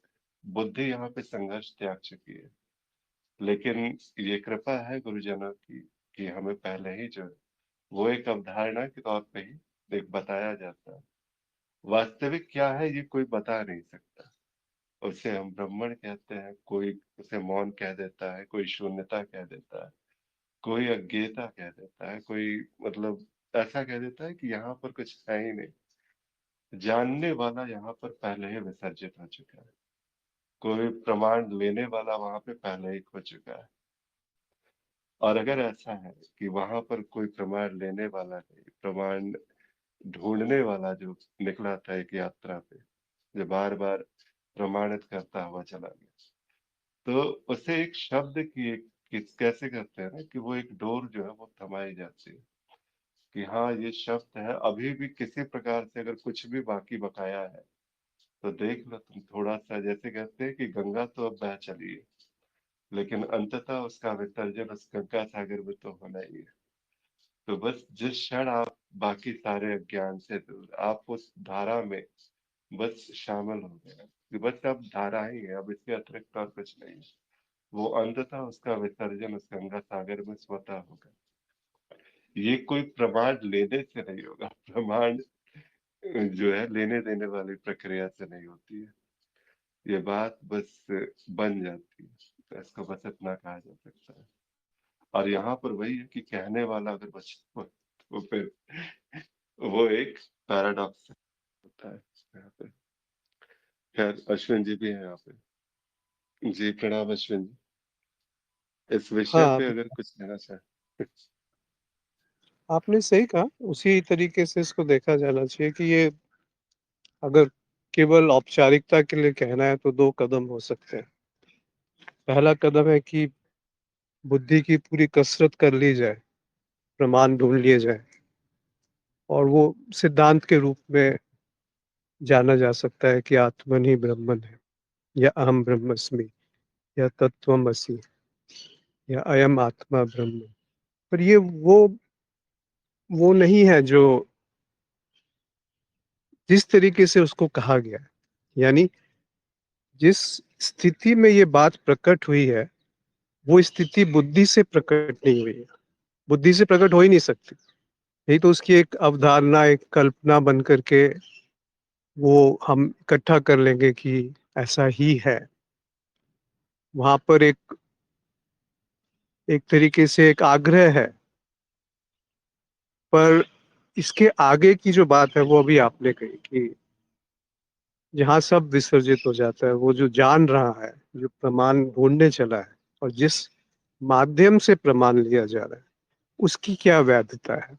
बुद्धि यहाँ पे संघर्ष त्याग चुकी है। लेकिन ये कृपा है गुरुजनों की कि हमें पहले ही जो है वो एक अवधारणा के तौर पे ही एक बताया जाता है। वास्तविक क्या है ये कोई बता नहीं सकता। उसे हम ब्राह्मण कहते हैं, कोई उसे मौन कह देता है, कोई शून्यता कह देता है, कोई अज्ञेयता कह देता है, कोई मतलब ऐसा कह देता है कि यहाँ पर कुछ है ही नहीं। जानने वाला यहाँ पर पहले ही विसर्जित हो चुका है। कोई प्रमाण लेने वाला वहां पे पहले ही खो चुका है। और अगर ऐसा है कि वहां पर कोई प्रमाण लेने वाला नहीं, प्रमाण ढूंढने वाला जो निकला था एक यात्रा पे, जो बार बार प्रमाणित करता हुआ चला गया, तो उसे एक शब्द की एक कैसे करते हैं ना कि वो एक डोर जो है वो थमाई जाती है कि हाँ ये शब्द है, अभी भी किसी प्रकार से अगर कुछ भी बाकी बकाया है तो देख लो तुम थोड़ा सा। जैसे कहते हैं कि गंगा तो अब बह चली है, लेकिन अंततः उसका विसर्जन उस गंगा सागर में तो होना ही है। तो बस जिस क्षण आप बाकी सारे अज्ञान से दूर, आप उस धारा में बस शामिल हो गए कि बस अब धारा ही है, अब इसके अतिरिक्त और कुछ नहीं है, वो अंततः उसका विसर्जन उस गंगा सागर में स्वतः होगा। ये कोई प्रमाण लेने से नहीं होगा, प्रमाण जो है लेने देने वाली प्रक्रिया से नहीं होती है। ये बात बस बन जाती है, तो इसको बस इतना कहा जा सकता है। और यहाँ पर वही है कि कहने वाला अगर बच तो फिर वो एक पैराडॉक्स होता है यहाँ पे। खैर अश्विन जी भी है यहाँ पे। जी प्रणाम अश्विन जी, इस विषय हाँ, पे अगर कुछ कहना चाहे। आपने सही कहा। उसी तरीके से इसको देखा जाना चाहिए कि ये अगर केवल औपचारिकता के लिए कहना है तो 2 कदम हो सकते हैं। पहला कदम है कि बुद्धि की पूरी कसरत कर ली जाए, प्रमाण ढूँढ लिए जाए और वो सिद्धांत के रूप में जाना जा सकता है कि आत्मन ही ब्रह्मन है या अहम ब्रह्मस्मि या तत्त्वमसि या अयम आत्मा ब्रह्म। पर ये वो नहीं है जो जिस तरीके से उसको कहा गया है। यानी जिस स्थिति में ये बात प्रकट हुई है, वो स्थिति बुद्धि से प्रकट नहीं हुई है। बुद्धि से प्रकट हो ही नहीं सकती। नहीं तो उसकी एक अवधारणा, एक कल्पना बन करके वो हम इकट्ठा कर लेंगे कि ऐसा ही है। वहाँ पर एक एक तरीके से एक आग्रह है, पर इसके आगे की जो बात है वो अभी आपने कही कि जहाँ सब विसर्जित हो जाता है, वो जो जान रहा है, जो प्रमाण ढूँढने चला है और जिस माध्यम से प्रमाण लिया जा रहा है, उसकी क्या वैधता है?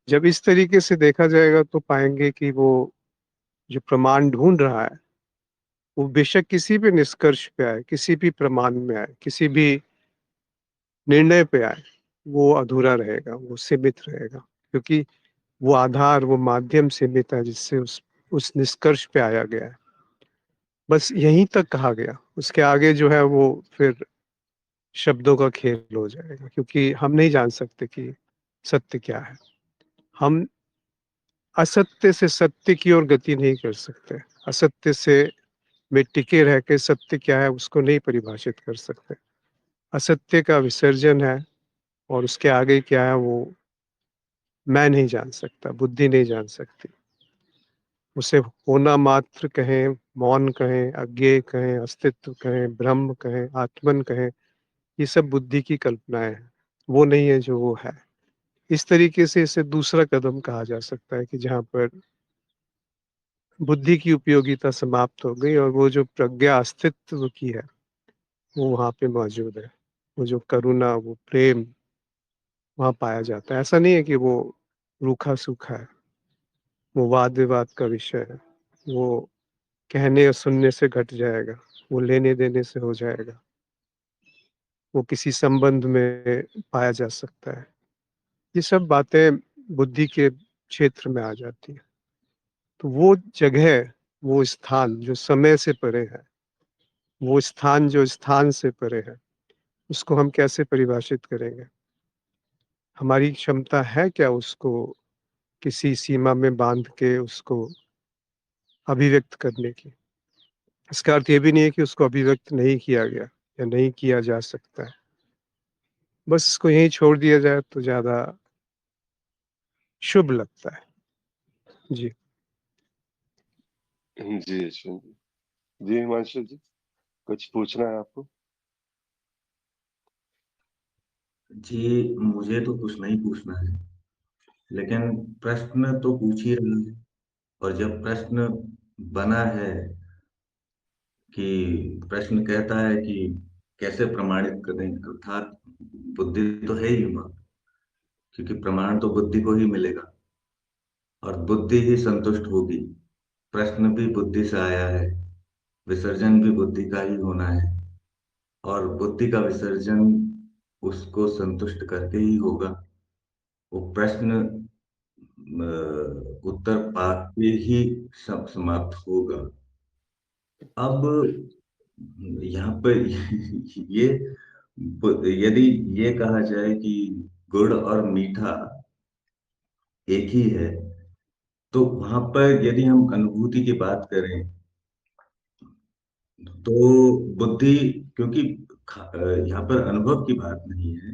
जब इस तरीके से देखा जाएगा तो पाएँगे कि वो जो प्रमाण ढूँढ रहा है, वो बेशक किसी भी निष्कर्ष पे आए, किसी भी प्रमाण में आए, किसी भी निर्णय पे आए, वो अधूरा रहेगा, वो सीमित रहेगा। क्योंकि वो आधार, वो माध्यम सीमित है जिससे उस निष्कर्ष पे आया गया है। बस यहीं तक कहा गया, उसके आगे जो है वो फिर शब्दों का खेल हो जाएगा क्योंकि हम नहीं जान सकते कि सत्य क्या है। हम असत्य से सत्य की ओर गति नहीं कर सकते। असत्य से में टिके रह के सत्य क्या है उसको नहीं परिभाषित कर सकते। असत्य का विसर्जन है और उसके आगे क्या है वो मैं नहीं जान सकता, बुद्धि नहीं जान सकती। उसे होना मात्र कहें, मौन कहें, अज्ञेय कहें, अस्तित्व कहें, ब्रह्म कहें, आत्मन कहें, ये सब बुद्धि की कल्पनाएँ हैं। वो नहीं है जो वो है। इस तरीके से इसे दूसरा कदम कहा जा सकता है कि जहाँ पर बुद्धि की उपयोगिता समाप्त हो गई और वो जो प्रज्ञा अस्तित्व की है, वो वहाँ पे मौजूद है। वो जो करुणा, वो प्रेम वहाँ पाया जाता है। ऐसा नहीं है कि वो रूखा-सूखा है, वो वाद-विवाद का विषय है। वो कहने और सुनने से घट जाएगा, वो लेने-देने से हो जाएगा, वो किसी संबंध में पाया जा सकता है। ये सब बातें बुद्धि के क्षेत्र में आ जाती हैं। तो वो जगह, वो स्थान जो समय से परे है, वो स्थान जो स्थान से परे है, उसको हम कैसे परिभाषित करेंगे? हमारी क्षमता है क्या उसको किसी सीमा में बाँध के उसको अभिव्यक्त करने की? इसका अर्थ ये भी नहीं है कि उसको अभिव्यक्त नहीं किया गया या नहीं किया जा सकता है। बस इसको यहीं छोड़ दिया जाए तो ज़्यादा शुभ लगता है। जी। जी, अश्विन जी। जी, हिमांशु जी, कुछ पूछना है आपको? जी, मुझे तो कुछ नहीं पूछना है, लेकिन प्रश्न तो पूछ ही रहे हैं। और जब प्रश्न बना है कि प्रश्न कहता है कि कैसे प्रमाणित करें, अर्थात बुद्धि तो है ही वहाँ, क्योंकि प्रमाण तो बुद्धि को ही मिलेगा और बुद्धि ही संतुष्ट होगी। प्रश्न भी बुद्धि से आया है, विसर्जन भी बुद्धि का ही होना है और बुद्धि का विसर्जन उसको संतुष्ट करके ही होगा। वो प्रश्न उत्तर पाके ही सब समाप्त होगा। अब यहाँ पर ये यदि ये कहा जाए कि गुड़ और मीठा एक ही है, तो वहां पर यदि हम अनुभूति की बात करें तो बुद्धि, क्योंकि यहाँ पर अनुभव की बात नहीं है,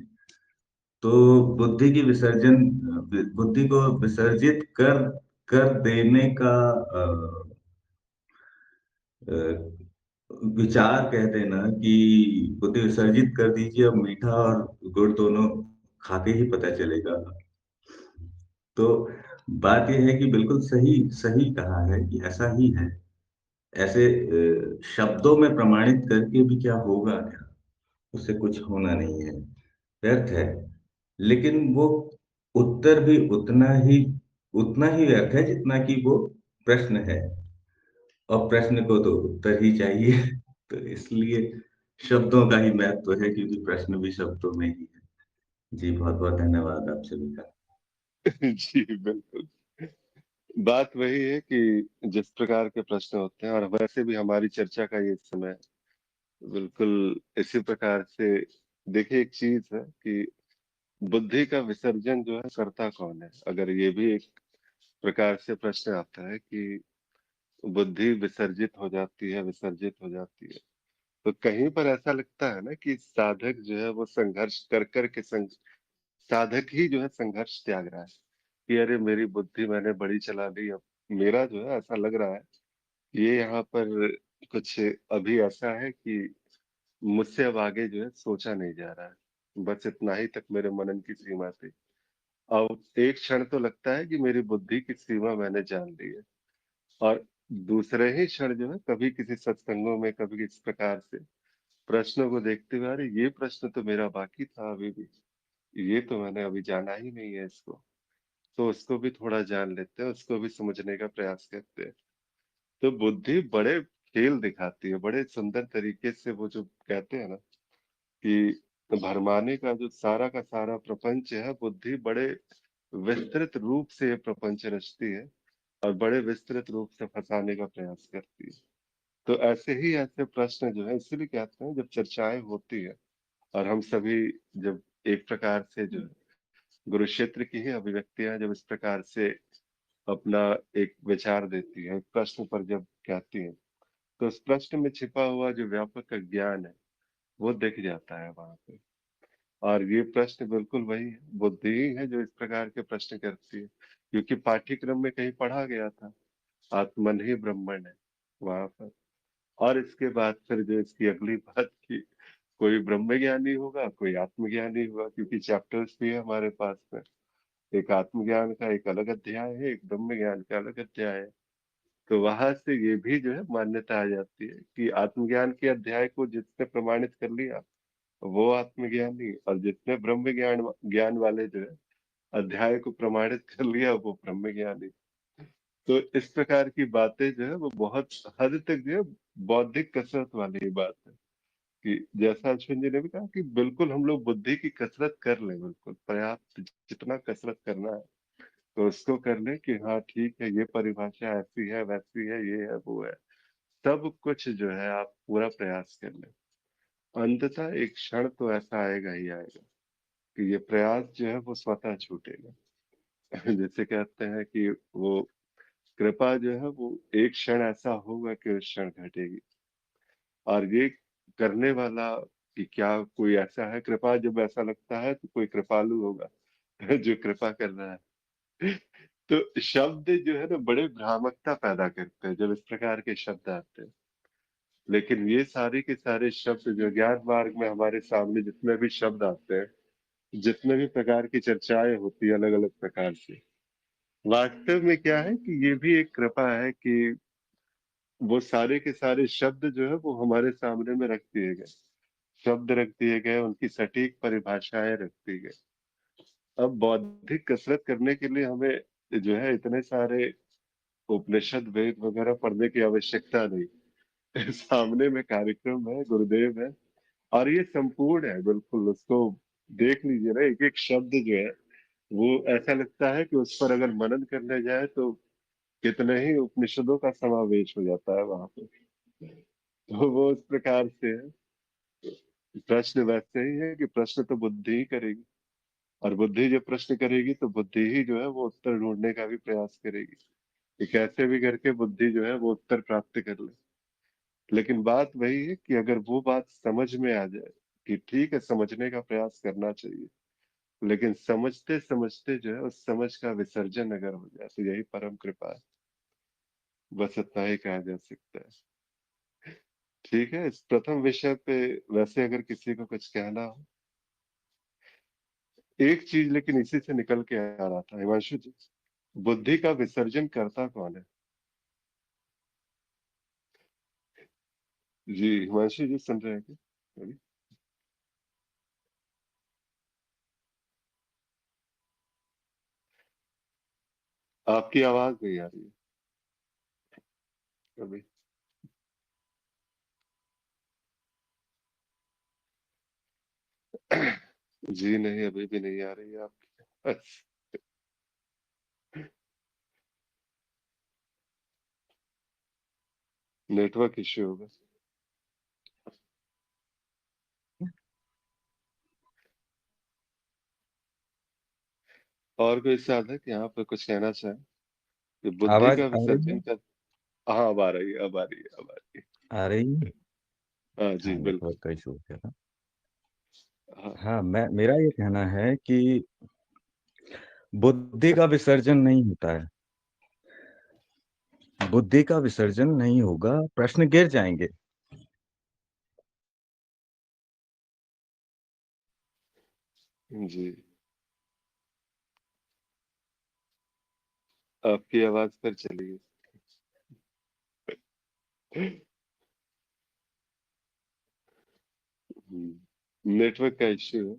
तो बुद्धि की विसर्जन, बुद्धि को विसर्जित कर कर देने का अ, विचार कह देना कि बुद्धि विसर्जित कर दीजिए, अब मीठा और गुड़ दोनों खाके ही पता चलेगा। तो बात यह है कि बिल्कुल सही सही कहा है कि ऐसा ही है। ऐसे शब्दों में प्रमाणित करके भी क्या होगा, क्या उससे कुछ होना नहीं है, व्यर्थ है। लेकिन वो उत्तर भी उतना ही व्यर्थ है जितना कि वो प्रश्न है, और प्रश्न को तो उत्तर ही चाहिए। तो इसलिए शब्दों का ही महत्व है, क्योंकि प्रश्न भी शब्दों में ही है। जी, बहुत बहुत धन्यवाद आप सभी का। जी, बिल्कुल। बात वही है कि जिस प्रकार के प्रश्न होते हैं और वैसे भी हमारी चर्चा का ये समय बिल्कुल इसी प्रकार से। देखिए, एक चीज है कि बुद्धि का विसर्जन जो है करता कौन है? अगर ये भी एक प्रकार से प्रश्न आता है कि बुद्धि विसर्जित हो जाती है, विसर्जित हो जाती है, तो कहीं पर ऐसा लगता है ना कि साधक जो है वो संघर्ष कर कर के साधक ही जो है संघर्ष त्याग रहा है कि अरे मेरी बुद्धि मैंने बड़ी चला ली। अब मेरा जो है ऐसा लग रहा है ये यहाँ पर कुछ अभी ऐसा है कि मुझसे अब आगे जो है सोचा नहीं जा रहा है, बस इतना ही तक मेरे मनन की सीमा थी। अब एक क्षण तो लगता है कि मेरी बुद्धि की सीमा मैंने जान ली है, और दूसरे ही क्षण जो है कभी किसी सत्संगों में कभी इस प्रकार से प्रश्नों को देखते हुए, अरे ये प्रश्न तो मेरा बाकी था अभी भी, ये तो मैंने अभी जाना ही नहीं है इसको, तो उसको भी थोड़ा जान लेते हैं, उसको भी समझने का प्रयास करते हैं। तो बुद्धि बड़े खेल दिखाती है, बड़े सुंदर तरीके से। वो जो कहते हैं ना कि भरमाने का जो सारा का सारा प्रपंच है, बुद्धि बड़े विस्तृत रूप से ये प्रपंच रचती है और बड़े विस्तृत रूप से फंसाने का प्रयास करती है। तो ऐसे ही ऐसे प्रश्न जो है, इसीलिए कहते हैं जब चर्चाएं होती है और हम सभी जब एक प्रकार से जो है गुरु क्षेत्र की ही अभिव्यक्तियां जब इस प्रकार से अपना एक विचार देती है, एक प्रश्न पर जब कहती है, तो उस प्रश्न में छिपा हुआ जो व्यापक ज्ञान है वो दिख जाता है वहां पे। और ये प्रश्न बिल्कुल वही है, बुद्धि ही है जो इस प्रकार के प्रश्न करती है, क्योंकि पाठ्यक्रम में कहीं पढ़ा गया था आत्मन ही ब्रह्मण है वहां पर। और इसके बाद फिर जो इसकी अगली बात की, कोई ब्रह्म ज्ञानी होगा, कोई आत्मज्ञानी होगा, क्योंकि चैप्टर्स भी है हमारे पास में। एक आत्मज्ञान का एक अलग अध्याय है, एक ब्रह्म ज्ञान का अलग अध्याय है। तो वहां से ये भी जो है मान्यता आ जाती है कि आत्मज्ञान के अध्याय को जिसने प्रमाणित कर लिया वो आत्मज्ञानी, और जितने ब्रह्म ज्ञान ज्ञान वाले जो है अध्याय को प्रमाणित कर लिया वो ब्रह्म ज्ञानी। तो इस प्रकार की बातें जो है वो बहुत हद तक जो है बौद्धिक कसरत वाली बात है, कि जैसा अश्विन जी ने भी कहा कि बिल्कुल हम लोग बुद्धि की कसरत कर लें, बिल्कुल पर्याप्त जितना कसरत करना है तो उसको कर लें कि हाँ ठीक है, ये परिभाषा ऐसी है, वैसी है, ये है, वो है। सब कुछ जो है आप पूरा प्रयास कर लें, अंततः एक क्षण तो ऐसा आएगा ही आएगा कि ये प्रयास जो है वो स्वतः छूटेगा। जैसे कहते हैं कि वो कृपा जो है वो एक क्षण ऐसा होगा कि उस क्षण घटेगी। और ये करने वाला कि क्या कोई ऐसा है, कृपा जब ऐसा लगता है तो कोई कृपालु होगा जो कृपा कर रहा है। तो शब्द जो है ना बड़े भ्रामकता पैदा करते हैं जब इस प्रकार के शब्द आते हैं। लेकिन ये सारे के सारे शब्द जो ज्ञान मार्ग में हमारे सामने जितने भी शब्द आते हैं, जितने भी प्रकार की चर्चाएं होती है अलग अलग प्रकार से, वास्तव में क्या है कि ये भी एक कृपा है कि वो सारे के सारे शब्द जो है वो हमारे सामने में रख दिए गए, शब्द रख दिए गए, उनकी सटीक परिभाषाएं रख दी गई। अब बौद्धिक कसरत करने के लिए हमें जो है इतने सारे उपनिषद वेद वगैरह पढ़ने की आवश्यकता नहीं। सामने में कार्यक्रम है, गुरुदेव है, और ये संपूर्ण है बिल्कुल। उसको देख लीजिए ना, एक एक शब्द जो है वो ऐसा लगता है कि उस पर अगर मनन करने जाए तो कितने ही उपनिषदों का समावेश हो जाता है वहां पे। तो वो उस प्रकार से है। प्रश्न वैसे ही है कि प्रश्न तो बुद्धि ही करेगी, और बुद्धि जब प्रश्न करेगी तो बुद्धि ही जो है वो उत्तर ढूंढने का भी प्रयास करेगी कि कैसे भी करके बुद्धि जो है वो उत्तर प्राप्त कर ले। लेकिन बात वही है कि अगर वो बात समझ में आ जाए कि ठीक है, समझने का प्रयास करना चाहिए, लेकिन समझते समझते जो है उस समझ का विसर्जन अगर हो जाए तो यही परम कृपा है। बस इतना ही कहा जा सकता है। ठीक है, इस प्रथम विषय पे वैसे अगर किसी को कुछ कहना हो। एक चीज लेकिन इसी से निकल के आ रहा था हिमांशु जी, बुद्धि का विसर्जन करता कौन है? जी हिमांशु जी सुन रहे हैं क्या अभी? आपकी आवाज नहीं आ रही है अभी। जी नहीं, अभी भी नहीं आ रही है आपकी। अच्छा, नेटवर्क इश्यू होगा। और कोई साधक यहाँ पर कुछ कहना चाहे कि बुद्धि आवाज का आ रही विसर्जन है? कर। हाँ, अब आ रही है, अब आ रही है, अब आ रही आ रही है? है। हाँ जी हाँ, बिल्कुल। नेटवर्क का इशू हो गया था। हाँ। हाँ, मेरा ये कहना है कि बुद्धि का विसर्जन नहीं होता है। बुद्धि का विसर्जन नहीं होगा, प्रश्न गिर जाएंगे। जी, आपकी आवाज पर चली गई। नेटवर्क का इश्यू है।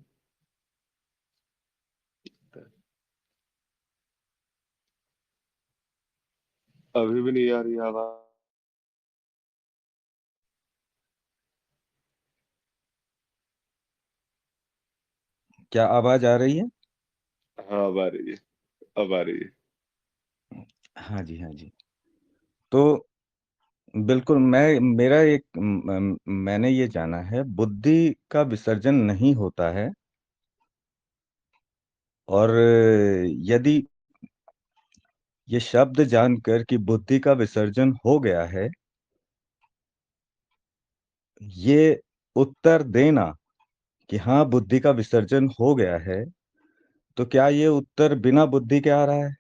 अभी भी नहीं आ रही आवाज। क्या आवाज आ रही है? हाँ, अब आ रही है, अब आ रही है। हाँ जी, हाँ जी। तो बिल्कुल, मेरा एक मैंने ये जाना है, बुद्धि का विसर्जन नहीं होता है। और यदि ये शब्द जानकर कि बुद्धि का विसर्जन हो गया है, ये उत्तर देना कि हाँ बुद्धि का विसर्जन हो गया है, तो क्या ये उत्तर बिना बुद्धि के आ रहा है?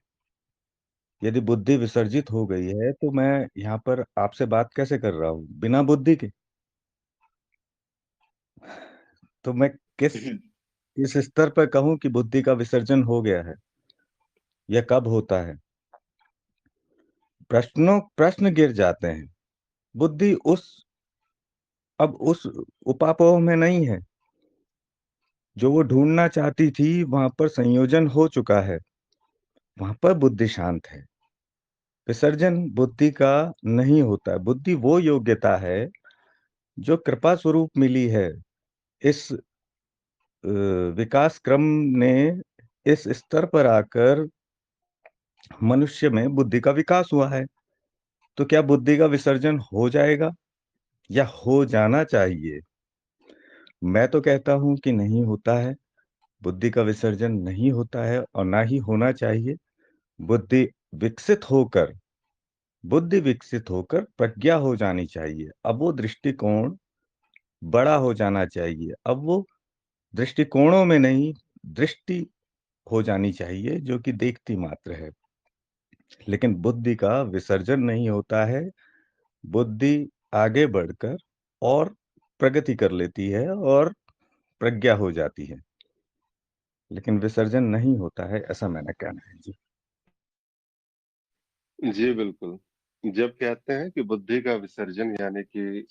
यदि बुद्धि विसर्जित हो गई है तो मैं यहाँ पर आपसे बात कैसे कर रहा हूँ बिना बुद्धि के? तो मैं किस किस स्तर पर कहूँ कि बुद्धि का विसर्जन हो गया है? यह कब होता है? प्रश्न गिर जाते हैं। बुद्धि अब उस उपापोह में नहीं है। जो वो ढूंढना चाहती थी वहां पर संयोजन हो चुका है, वहां पर बुद्धि शांत है। विसर्जन बुद्धि का नहीं होता है। बुद्धि वो योग्यता है जो कृपा स्वरूप मिली है। इस विकास क्रम ने इस स्तर पर आकर मनुष्य में बुद्धि का विकास हुआ है। तो क्या बुद्धि का विसर्जन हो जाएगा या हो जाना चाहिए? मैं तो कहता हूं कि नहीं होता है। बुद्धि का विसर्जन नहीं होता है और ना ही होना चाहिए। बुद्धि विकसित होकर बुद्धि विकसित होकर प्रज्ञा हो जानी चाहिए। अब वो दृष्टिकोण बड़ा हो जाना चाहिए। अब वो दृष्टिकोणों में नहीं, दृष्टि हो जानी चाहिए जो कि देखती मात्र है। लेकिन बुद्धि का विसर्जन नहीं होता है। बुद्धि आगे बढ़कर और प्रगति कर लेती है और प्रज्ञा हो जाती है, लेकिन विसर्जन नहीं होता है, ऐसा मैंने कहना है जी। जी बिल्कुल। जब कहते हैं कि बुद्धि का विसर्जन यानी कि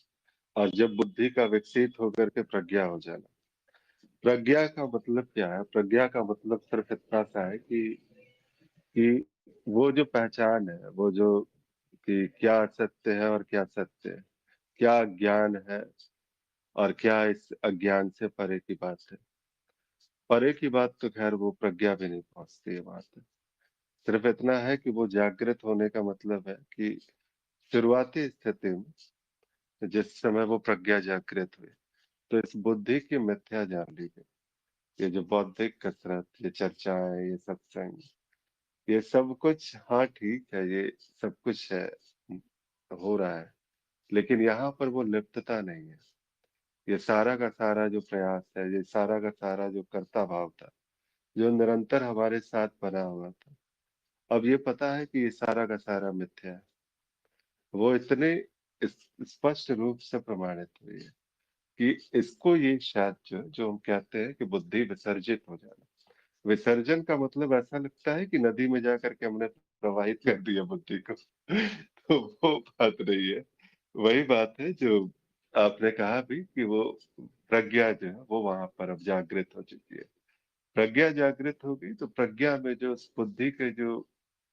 और जब बुद्धि का विकसित होकर के प्रज्ञा हो जाना, प्रज्ञा का मतलब क्या है? प्रज्ञा का मतलब सिर्फ इतना सा है कि वो जो पहचान है, वो जो कि क्या सत्य है और क्या सत्य है, क्या ज्ञान है और क्या इस अज्ञान से परे की बात है। परे की बात तो खैर वो प्रज्ञा भी नहीं पहुंचती है बात है। सिर्फ इतना है कि वो जागृत होने का मतलब है कि शुरुआती स्थिति में जिस समय वो प्रज्ञा जागृत हुई, तो इस बुद्धि की मिथ्या जान ली गई। ये जो बौद्धिक कसरत, ये चर्चाएं, ये सत्संग, ये सब कुछ हाँ ठीक है, ये सब कुछ है, हो रहा है, लेकिन यहाँ पर वो लिप्तता नहीं है। ये सारा का सारा जो प्रयास है, ये सारा का सारा जो कर्ता भाव था, जो निरंतर हमारे साथ बना हुआ था, अब ये पता है कि ये सारा का सारा मिथ्या है। वो इतने स्पष्ट रूप से प्रमाणित हुई है कि इसको ये शायद जो हम कहते हैं कि बुद्धि विसर्जित हो जाना। विसर्जन का मतलब ऐसा लगता है कि नदी में जाकर के हमने प्रवाहित कर दिया बुद्धि को। तो वो बात नहीं है। वही बात है जो आपने कहा भी कि वो प्रज्ञा जो है वो वहां पर अब जागृत हो चुकी है। प्रज्ञा जागृत हो गई तो प्रज्ञा में जो उस बुद्धि के जो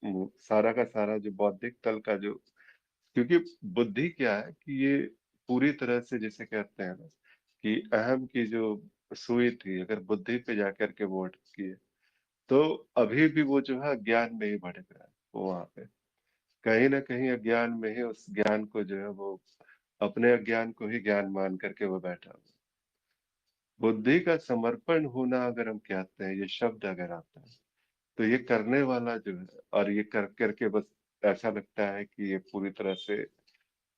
सारा का सारा जो बौद्धिक तल का जो, क्योंकि बुद्धि क्या है कि ये पूरी तरह से जिसे कहते हैं ना कि अहम की जो सुई थी अगर बुद्धि पे जाकर के वो अटकी है, तो अभी भी वो जो है ज्ञान में ही भटक रहा है। वो वहां पे कहीं ना कहीं अज्ञान में ही उस ज्ञान को जो है वो अपने अज्ञान को ही ज्ञान मान करके वो बैठा हुआ है। बुद्धि का समर्पण होना अगर हम कहते हैं, ये शब्द अगर आता है, तो ये करने वाला जो है और ये कर करके बस ऐसा लगता है कि ये पूरी तरह से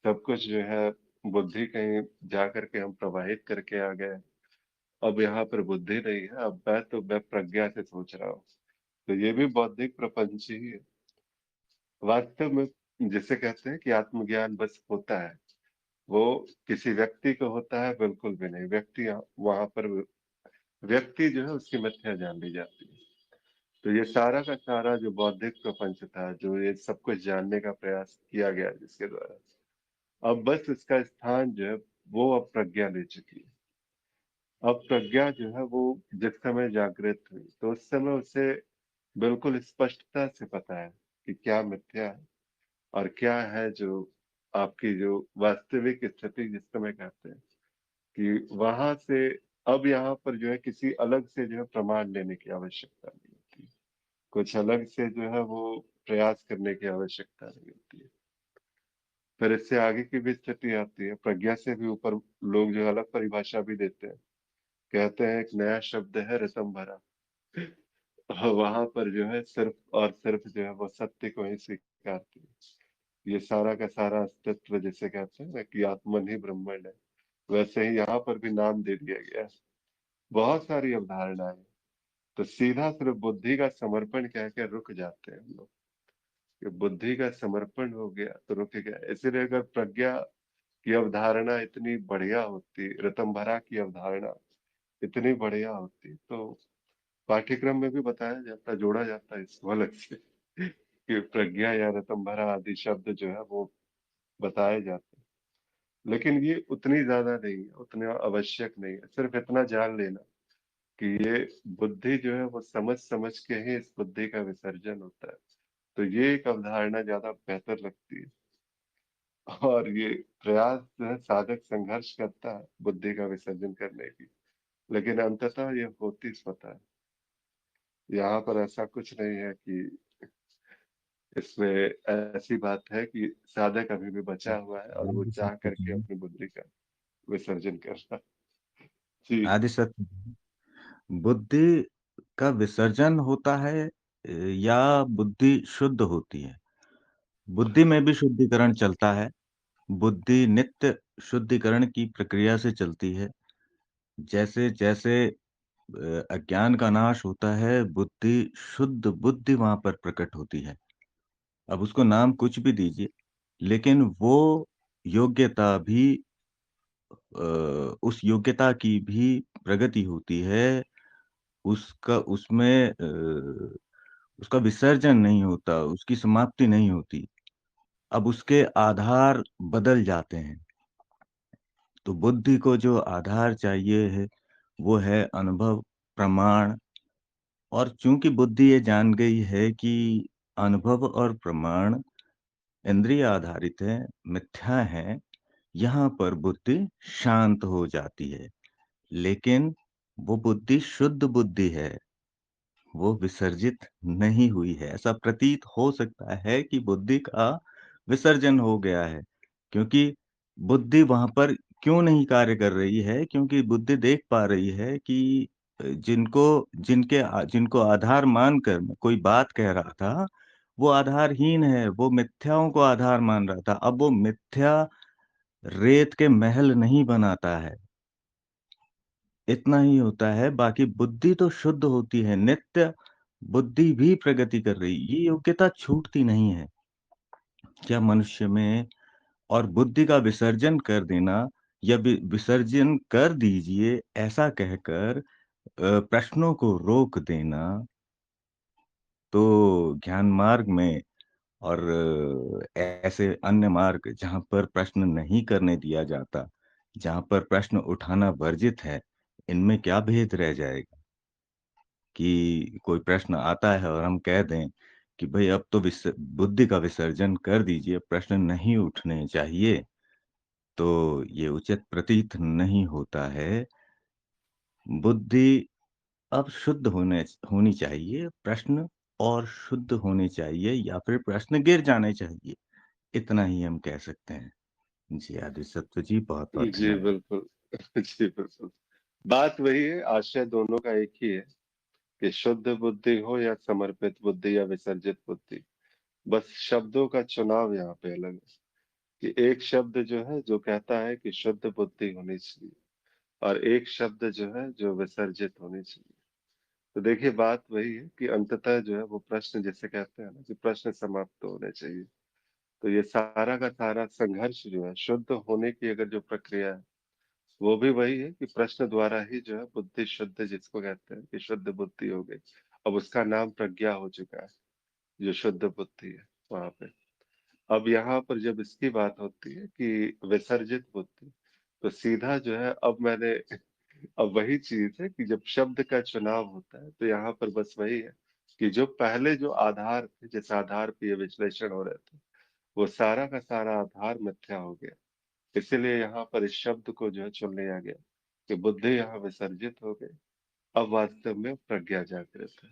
सब कुछ जो है बुद्धि कहीं जा करके हम प्रवाहित करके आ गए। अब यहाँ पर बुद्धि नहीं है, अब मैं प्रज्ञा से सोच रहा हूँ। तो ये भी बौद्धिक प्रपंच ही है वास्तव में। जिसे कहते हैं कि आत्मज्ञान बस होता है, वो किसी व्यक्ति को होता है? बिल्कुल भी नहीं। वहां पर व्यक्ति जो है उसकी मिथ्या जान ली जाती है। तो ये सारा का सारा जो बौद्धिक प्रपंच था, जो ये सब कुछ जानने का प्रयास किया गया जिसके द्वारा, अब बस इसका स्थान जो है वो अब प्रज्ञा ले चुकी है। अब प्रज्ञा जो है वो जिस समय जागृत हुई तो उस समय उसे बिल्कुल स्पष्टता से पता है कि क्या मिथ्या है और क्या है जो आपकी जो वास्तविक स्थिति जिस समय कहते हैं कि वहां से अब यहाँ पर जो है किसी अलग से जो है प्रमाण लेने की आवश्यकता नहीं होती। कुछ अलग से जो है वो प्रयास करने की आवश्यकता नहीं होती है। फिर इससे आगे की भी स्थिति आती है, प्रज्ञा से भी ऊपर लोग जो अलग परिभाषा भी देते हैं। कहते हैं एक नया शब्द है ऋतम भरा। वहां पर जो है सिर्फ और सिर्फ जो है वो सत्य को ही स्वीकारती है। ये सारा का सारा अस्तित्व जिसे कहते हैं ना कि आत्मन ही ब्रह्मांड है, वैसे ही यहाँ पर भी नाम दे दिया गया है। बहुत सारी अवधारणाएं, तो सीधा सिर्फ बुद्धि का समर्पण कह के रुक जाते हैं हम लोग कि बुद्धि का समर्पण हो गया तो रुक गया। इसीलिए अगर प्रज्ञा की अवधारणा इतनी बढ़िया होती, ऋतंभरा की अवधारणा इतनी बढ़िया होती, तो पाठ्यक्रम में भी बताया जाता, जोड़ा जाता है इसको अलग से कि प्रज्ञा या ऋतंभरा आदि शब्द जो है वो बताए जाते हैं। लेकिन ये उतनी ज्यादा नहीं है, उतना आवश्यक नहीं है। सिर्फ इतना जान लेना कि ये बुद्धि जो है वो समझ समझ के ही इस बुद्धि का विसर्जन होता है। तो ये एक अवधारणा ज्यादा बेहतर लगती है। और ये प्रयास जो है साधक संघर्ष करता है बुद्धि का विसर्जन करने की, लेकिन अंततः ये होती स्वतः है। यहाँ पर ऐसा कुछ नहीं है कि इसमें ऐसी बात है कि साधक अभी भी बचा हुआ है और वो आदि चाह सत्य करके जी, अपनी बुद्धि का विसर्जन कर रहा है। जी। आदि सत्य जी, बुद्धि का विसर्जन होता है या बुद्धि शुद्ध होती है? बुद्धि में भी शुद्धिकरण चलता है। बुद्धि नित्य शुद्धिकरण की प्रक्रिया से चलती है। जैसे जैसे अज्ञान का नाश होता है, बुद्धि शुद्ध बुद्धि वहां पर प्रकट होती है। अब उसको नाम कुछ भी दीजिए, लेकिन वो योग्यता भी उस योग्यता की भी प्रगति होती है। उसका उसमें उसका विसर्जन नहीं होता, उसकी समाप्ति नहीं होती। अब उसके आधार बदल जाते हैं। तो बुद्धि को जो आधार चाहिए है वो है अनुभव, प्रमाण। और चूंकि बुद्धि ये जान गई है कि अनुभव और प्रमाण इंद्रिय आधारित है, मिथ्या है, यहाँ पर बुद्धि शांत हो जाती है। लेकिन वो बुद्धि शुद्ध बुद्धि है, वो विसर्जित नहीं हुई है। ऐसा प्रतीत हो सकता है कि बुद्धि का विसर्जन हो गया है, क्योंकि बुद्धि वहां पर क्यों नहीं कार्य कर रही है? क्योंकि बुद्धि देख पा रही है कि जिनको जिनको आधार मानकर मैं कोई बात कह रहा था, वो आधारहीन है, वो मिथ्याओं को आधार मान रहा था। अब वो मिथ्या रेत के महल नहीं बनाता है। इतना ही होता है, बाकी बुद्धि तो शुद्ध होती है, नित्य बुद्धि भी प्रगति कर रही, ये योग्यता छूटती नहीं है। क्या मनुष्य में? और बुद्धि का विसर्जन कर देना या विसर्जन कर दीजिए ऐसा कहकर प्रश्नों को रोक देना, तो ज्ञान मार्ग में और ऐसे अन्य मार्ग जहाँ पर प्रश्न नहीं करने दिया जाता, जहाँ पर प्रश्न उठाना वर्जित है, इनमें क्या भेद रह जाएगा? कि कोई प्रश्न आता है और हम कह दें कि भाई अब तो बुद्धि का विसर्जन कर दीजिए, प्रश्न नहीं उठने चाहिए, तो ये उचित प्रतीत नहीं होता है। बुद्धि अब शुद्ध होनी चाहिए, प्रश्न और शुद्ध होने चाहिए, या फिर प्रश्न गिर जाने चाहिए। इतना ही हम कह सकते हैं। जी आदि सत्व जी, बहुत बहुत जी धन्यवाद। बिल्कुल। जी बिल्कुल। बात वही है, आशय दोनों का एक ही है कि शुद्ध बुद्धि हो या समर्पित बुद्धि या विसर्जित बुद्धि, बस शब्दों का चुनाव यहाँ पे अलग है। कि एक शब्द जो है जो कहता है कि शुद्ध बुद्धि होनी चाहिए, और एक शब्द जो है जो विसर्जित होनी चाहिए। तो देखिए बात वही है कि अंततः जो है वो प्रश्न जिसे कहते हैं ना कि प्रश्न समाप्त होने चाहिए। तो ये सारा का सारा संघर्ष जो है शुद्ध होने की अगर जो प्रक्रिया है, वो भी वही है कि प्रश्न द्वारा ही जो है बुद्धि शुद्ध जिसको कहते हैं कि शुद्ध बुद्धि हो गई। अब उसका नाम प्रज्ञा हो चुका है, जो शुद्ध बुद्धि है वहां पे। अब यहाँ पर जब इसकी बात होती है कि विसर्जित बुद्धि, तो सीधा जो है अब मैंने अब वही चीज है कि जब शब्द का चुनाव होता है तो यहाँ पर बस वही है कि जो पहले जो आधार थे, जिस आधार पे ये विश्लेषण हो रहे थे, वो सारा का सारा आधार मिथ्या हो गया। इसीलिए यहाँ पर इस शब्द को जो है चुन लिया गया कि बुद्धि यहाँ विसर्जित हो गई। अब वास्तव में प्रज्ञा जागृत है।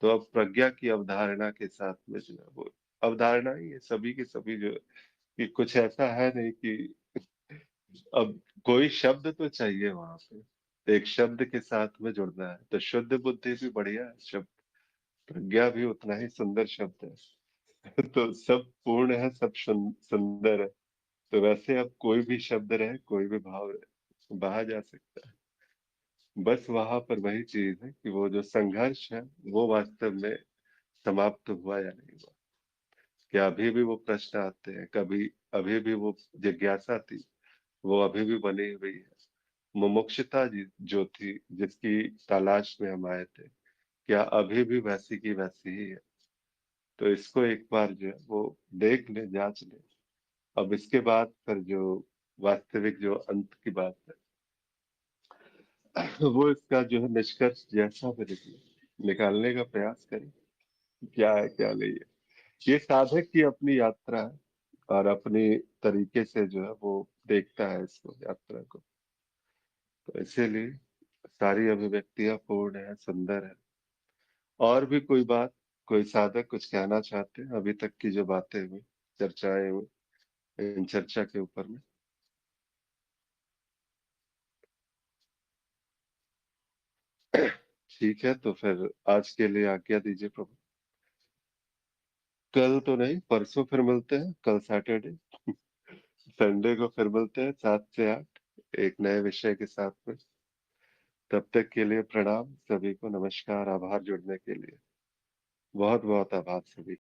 तो अब प्रज्ञा की अवधारणा के साथ में जो है वो अवधारणा ही है सभी की सभी जो है, कि कुछ ऐसा है नहीं कि अब कोई शब्द तो चाहिए वहां पे, एक शब्द के साथ में जुड़ना है। तो शुद्ध बुद्धि भी बढ़िया है शब्द, प्रज्ञा भी उतना ही सुंदर शब्द है। तो सब पूर्ण है, सब सुंदर है। तो वैसे अब कोई भी शब्द रहे, कोई भी भाव रहे, बहा जा सकता है। बस वहां पर वही चीज है कि वो जो संघर्ष है वो वास्तव में समाप्त हुआ या नहीं हुआ। क्या अभी भी वो प्रश्न आते हैं, कभी अभी भी वो जिज्ञासा थी, वो अभी भी बनी हुई है। मुमुक्षुता जो थी, जिसकी तलाश में हम आए थे, क्या अभी भी वैसी की वैसी ही है। तो इसको एक बार जो है वो देख ले, जांच ले। अब इसके बाद फिर जो वास्तविक जो अंत की बात है, वो इसका जो है निष्कर्ष जैसा भी निकले, निकालने का प्रयास करें। क्या है, क्या नहीं है, ये साधक की अपनी यात्रा है और अपनी तरीके से जो है वो देखता है इसको, यात्रा को। तो इसीलिए सारी अभिव्यक्तियां पूर्ण है, सुंदर है। और भी कोई बात, कोई साधक कुछ कहना चाहते हैं अभी तक की जो बातें हुई, चर्चाएं हुई, इन चर्चा के ऊपर में? ठीक है, तो फिर आज के लिए आज्ञा दीजिए प्रभु। कल तो नहीं, परसों फिर मिलते हैं, कल सैटरडे। संडे को फिर मिलते हैं 7 से 8 एक नए विषय के साथ में। तब तक के लिए प्रणाम सभी को, नमस्कार, आभार जुड़ने के लिए। बहुत बहुत आभार सभी।